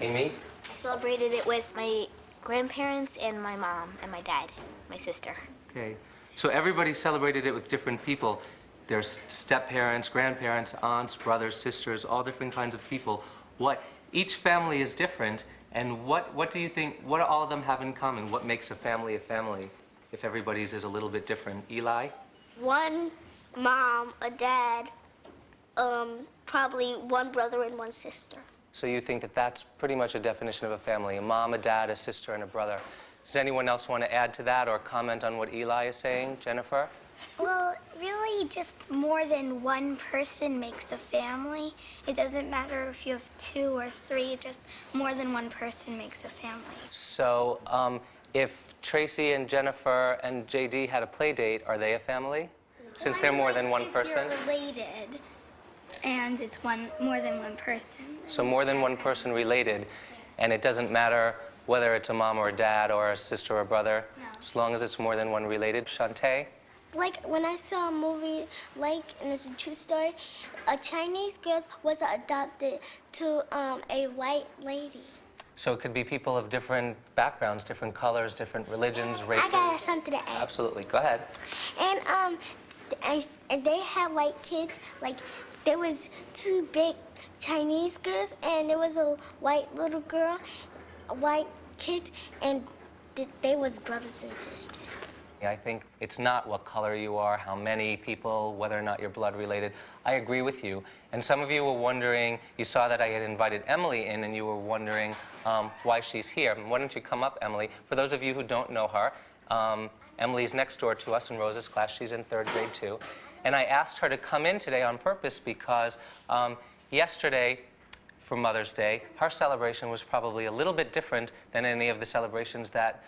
Amy? I celebrated it with my grandparents and my mom and my dad, my sister. Okay. So everybody celebrated it with different people. There's step-parents, grandparents, aunts, brothers, sisters, all different kinds of people. Each family is different, and what do you think, what do all of them have in common? What makes a family if everybody's is a little bit different? Eli? One mom, a dad, probably one brother and one sister. So you think that that's pretty much a definition of a family, a mom, a dad, a sister, and a brother. Does anyone else want to add to that or comment on what Eli is saying? Jennifer? Well, really, just more than one person makes a family. It doesn't matter if you have 2 or 3, just more than one person makes a family. So if Tracy and Jennifer and JD had a play date, are they a family? Since they're more than one person? If you're related, and it's more than one person. So more than one person related, and it doesn't matter whether it's a mom or a dad or a sister or a brother, as long as it's more than one related. Shantae? Like when I saw a movie, and it's a true story, a Chinese girl was adopted to a white lady. So it could be people of different backgrounds, different colors, different religions, races. I got something to add. Absolutely, go ahead. And they had white kids. Like there was 2 big Chinese girls, and there was a white little girl, a white kid, and they was brothers and sisters. I think it's not what color you are, how many people, whether or not you're blood related. I agree with you. And some of you were wondering, you saw that I had invited Emily in, and you were wondering why she's here. Why don't you come up, Emily? For those of you who don't know her, Emily's next door to us in Rose's class. She's in 3rd grade too. And I asked her to come in today on purpose because yesterday, for Mother's Day, her celebration was probably a little bit different than any of the celebrations that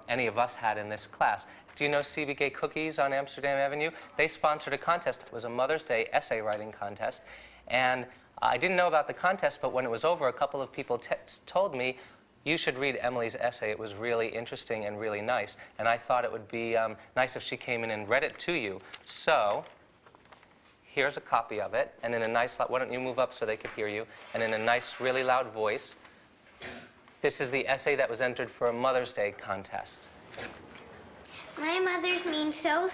any of us had in this class. Do you know CBK Cookies on Amsterdam Avenue? They sponsored a contest. It was a Mother's Day essay writing contest. And I didn't know about the contest, but when it was over, a couple of people told me, you should read Emily's essay. It was really interesting and really nice. And I thought it would be nice if she came in and read it to you. So here's a copy of it. And in a nice, why don't you move up so they could hear you? And in a nice, really loud voice, this is the essay that was entered for a Mother's Day contest. My mothers mean so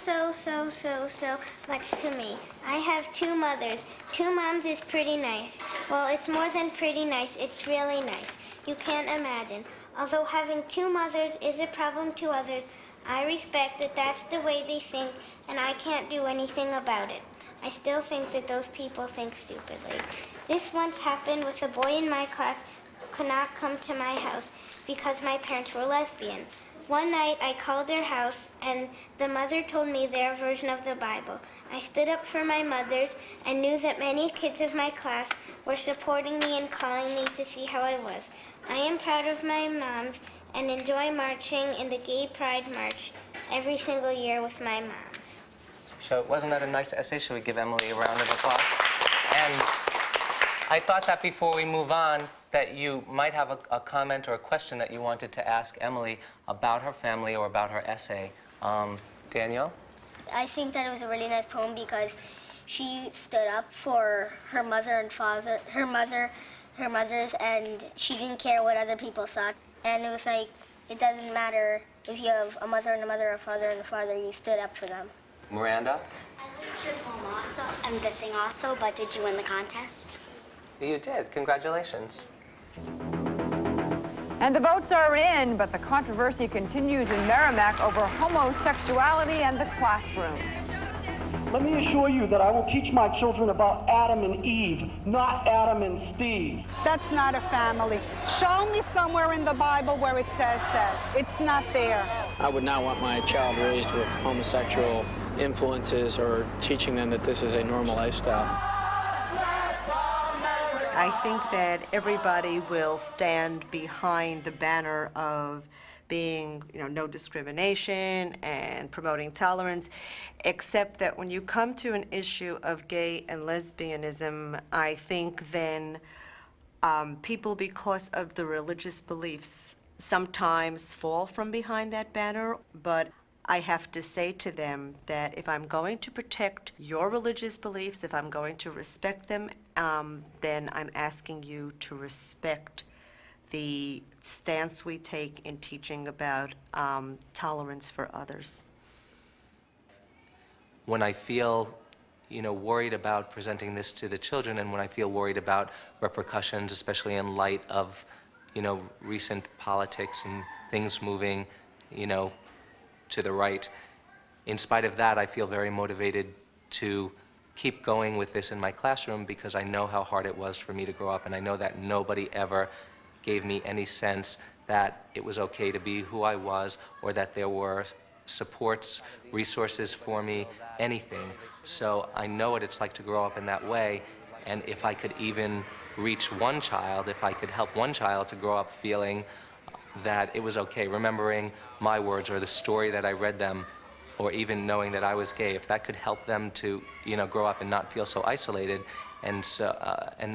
much to me. I have 2 mothers. 2 moms is pretty nice. Well, it's more than pretty nice, it's really nice. You can't imagine. Although having 2 mothers is a problem to others, I respect that that's the way they think, and I can't do anything about it. I still think that those people think stupidly. This once happened with a boy in my class who could not come to my house because my parents were lesbian. One night I called their house and the mother told me their version of the Bible. I stood up for my mothers and knew that many kids of my class were supporting me and calling me to see how I was. I am proud of my moms and enjoy marching in the Gay Pride March every single year with my moms. So wasn't that a nice essay? Should we give Emily a round of applause? And I thought that before we move on, that you might have a comment or a question that you wanted to ask Emily about her family or about her essay. Daniel? I think that it was a really nice poem because she stood up for her mother and father, her mothers, and she didn't care what other people thought. And it was like, it doesn't matter if you have a mother and a mother, a father and a father, you stood up for them. Miranda? I liked your poem also, and the thing also, but did you win the contest? You did. Congratulations. And the votes are in, but the controversy continues in Merrimack over homosexuality and the classroom. Let me assure you that I will teach my children about Adam and Eve, not Adam and Steve. That's not a family. Show me somewhere in the Bible where it says that. It's not there. I would not want my child raised with homosexual influences or teaching them that this is a normal lifestyle. I think that everybody will stand behind the banner of being, no discrimination and promoting tolerance, except that when you come to an issue of gay and lesbianism, I think then people, because of the religious beliefs, sometimes fall from behind that banner, but I have to say to them that if I'm going to protect your religious beliefs, if I'm going to respect them, then I'm asking you to respect the stance we take in teaching about tolerance for others. When I feel, worried about presenting this to the children, and when I feel worried about repercussions, especially in light of, recent politics and things moving, to the right. In spite of that, I feel very motivated to keep going with this in my classroom because I know how hard it was for me to grow up, and I know that nobody ever gave me any sense that it was okay to be who I was, or that there were supports, resources for me, anything. So I know what it's like to grow up in that way, and if I could even reach one child, if I could help one child to grow up feeling that it was okay, remembering my words or the story that I read them, or even knowing that I was gay, if that could help them to, grow up and not feel so isolated, and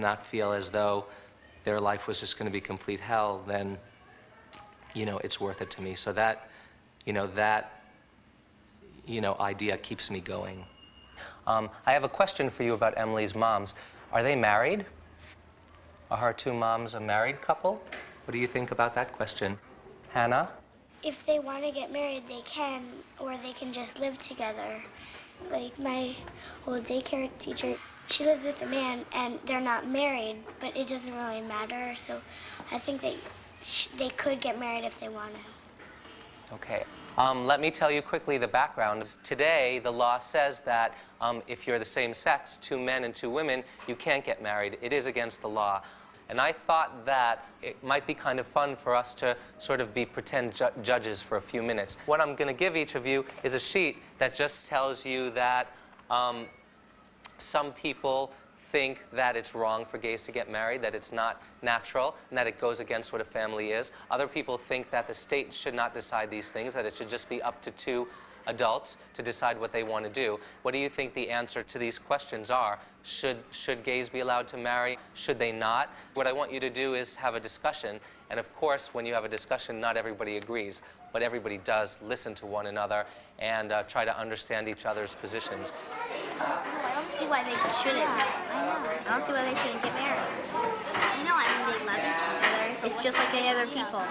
not feel as though their life was just going to be complete hell, then, it's worth it to me. So that idea keeps me going. I have a question for you about Emily's moms. Are they married? Are her two moms a married couple? What do you think about that question? Hannah? If they want to get married, they can, or they can just live together. Like my old daycare teacher, she lives with a man, and they're not married, but it doesn't really matter. So I think that they could get married if they wanted. Okay. Let me tell you quickly the background. Today, the law says that if you're the same sex, 2 men and 2 women, you can't get married. It is against the law. And I thought that it might be kind of fun for us to sort of be pretend judges for a few minutes. What I'm going to give each of you is a sheet that just tells you that some people think that it's wrong for gays to get married, that it's not natural, and that it goes against what a family is. Other people think that the state should not decide these things, that it should just be up to 2 adults to decide what they want to do. What do you think the answer to these questions are? Should gays be allowed to marry? Should they not? What I want you to do is have a discussion, and of course, when you have a discussion, not everybody agrees, but everybody does listen to one another and try to understand each other's positions. I don't see why they shouldn't. I don't see why they shouldn't get married. They love each other. It's just like any other people.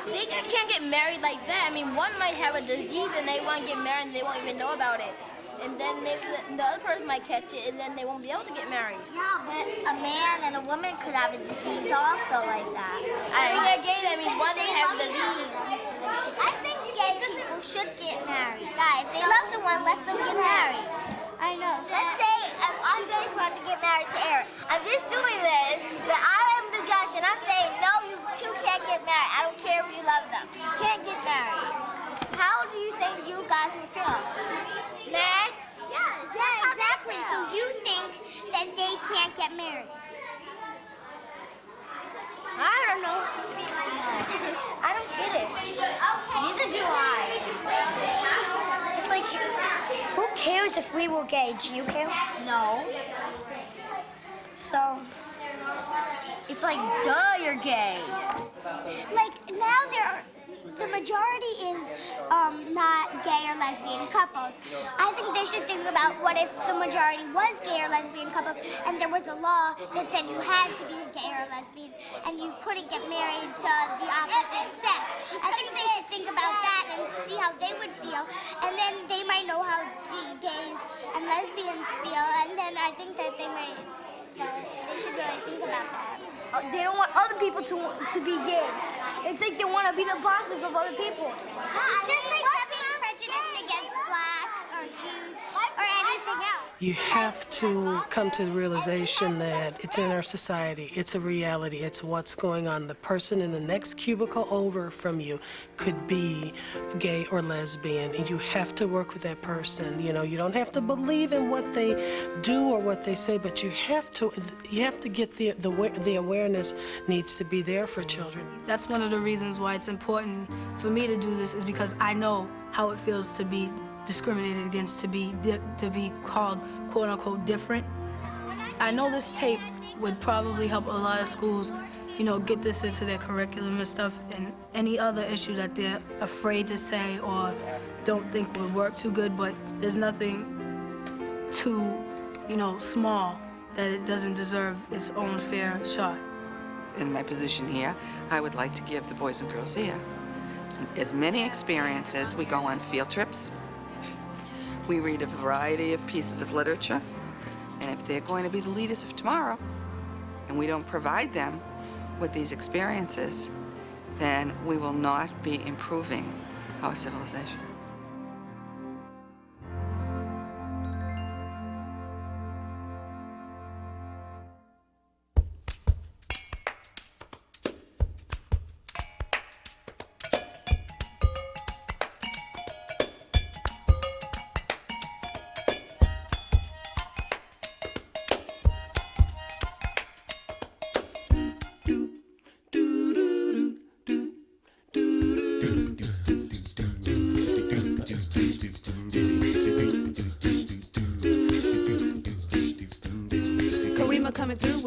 They just can't get married like that. I mean, one might have a disease and they want to get married and they won't even know about it. And then maybe the other person might catch it and then they won't be able to get married. Yeah, but a man and a woman could have a disease also like that. If they're gay, I mean, one has the disease. I think gay people should get married. Yeah, if they love someone, let them get married. I know. Let's say if Andres wanted to get married to Eric. I'm just doing this, but I am the judge, and I'm saying, no, you two can't get married. I don't care if you love them. You can't get married. How do you think you guys would feel? Mad? Yeah, exactly. So you think that they can't get married? I don't know. I don't get it. Neither do I. It's like, who cares if we were gay? Do you care? No. So, it's like, duh, you're gay. Like, now the majority is not gay or lesbian couples. I think they should think about what if the majority was gay or lesbian couples and there was a law that said you had to be gay or lesbian and you couldn't get married to the opposite sex. I think they should think about that and see how they would feel, and then they might know how the gays and lesbians feel, and then I think that they should really think about that. They don't want other people to be gay. It's like they want to be the bosses of other people. It's just like having prejudice against blacks or Jews or anything else. You have to come to the realization that it's in our society, it's a reality, it's what's going on. The person in the next cubicle over from you could be gay or lesbian, and you have to work with that person. You don't have to believe in what they do or what they say, but you have to get the awareness needs to be there for children. That's one of the reasons why it's important for me to do this, is because I know how it feels to be discriminated against, to be called quote-unquote different. I know this tape would probably help a lot of schools, get this into their curriculum and stuff, and any other issue that they're afraid to say or don't think would work too good, but there's nothing too, small that it doesn't deserve its own fair shot. In my position here, I would like to give the boys and girls here as many experiences. We go on field trips. We read a variety of pieces of literature. And if they're going to be the leaders of tomorrow, and we don't provide them with these experiences, then we will not be improving our civilization.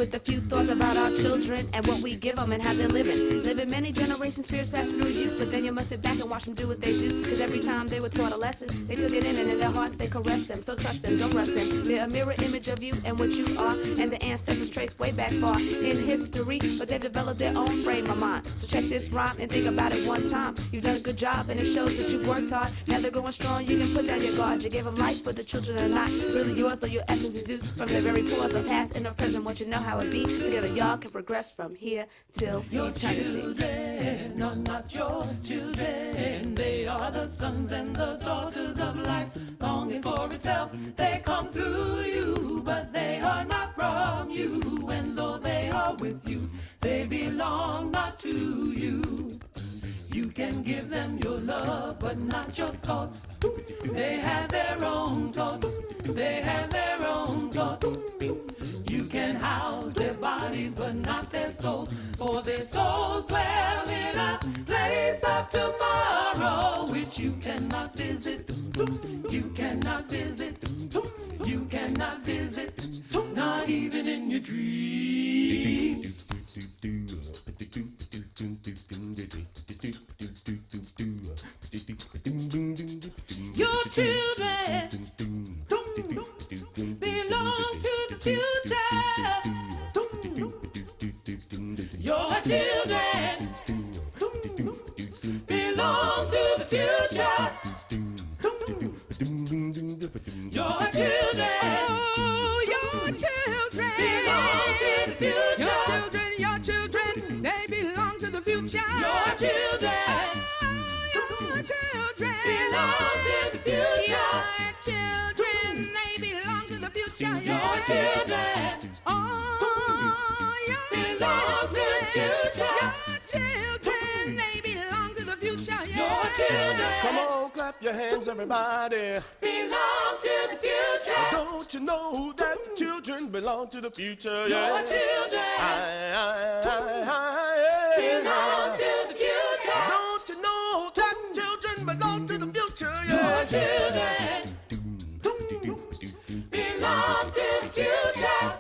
with a few thoughts about our children and what we give them and how they're living. Living many generations, spirits pass through you, but then you must sit back and watch them do what they do. Cause every time they were taught a lesson, they took it in and in their hearts they caressed them. So trust them, don't rush them. They're a mirror image of you and what you are, and the ancestors trace way back far in history, but they've developed their own frame of mind. So check this rhyme and think about it one time. You've done a good job and it shows that you've worked hard. Now they're growing strong, you can put down your guard. You gave them life, but the children are not really yours, though your essence is used from their very pores. The past and the present, what you know how it be. Together y'all can progress from here till Your eternity. children are not your children. They are the sons and the daughters of life, longing for itself. They come through you, but they are not from you. And though they are with you, they belong not to you. You can give them your love, but not your thoughts. They have their own thoughts. They have their own thoughts. You can house their bodies, but not their souls. For their souls dwell in a place of tomorrow, which you cannot visit. You cannot visit. You cannot visit. Not even in your dreams. Your children belong to the future. Your children belong to the future. Your children, oh, your children belong to the future. Your children, they belong to the future. Your children, your children belong to the future. Your children, they belong to the future. Your children, oh, your belong to the future. Your children, they belong to the future. Your children, Come on, clap your hands, everybody. belong to the future. Don't you know that the children belong to the future? Your children belong to the future. Don't you know that children belong to the future? Your children belong to the future.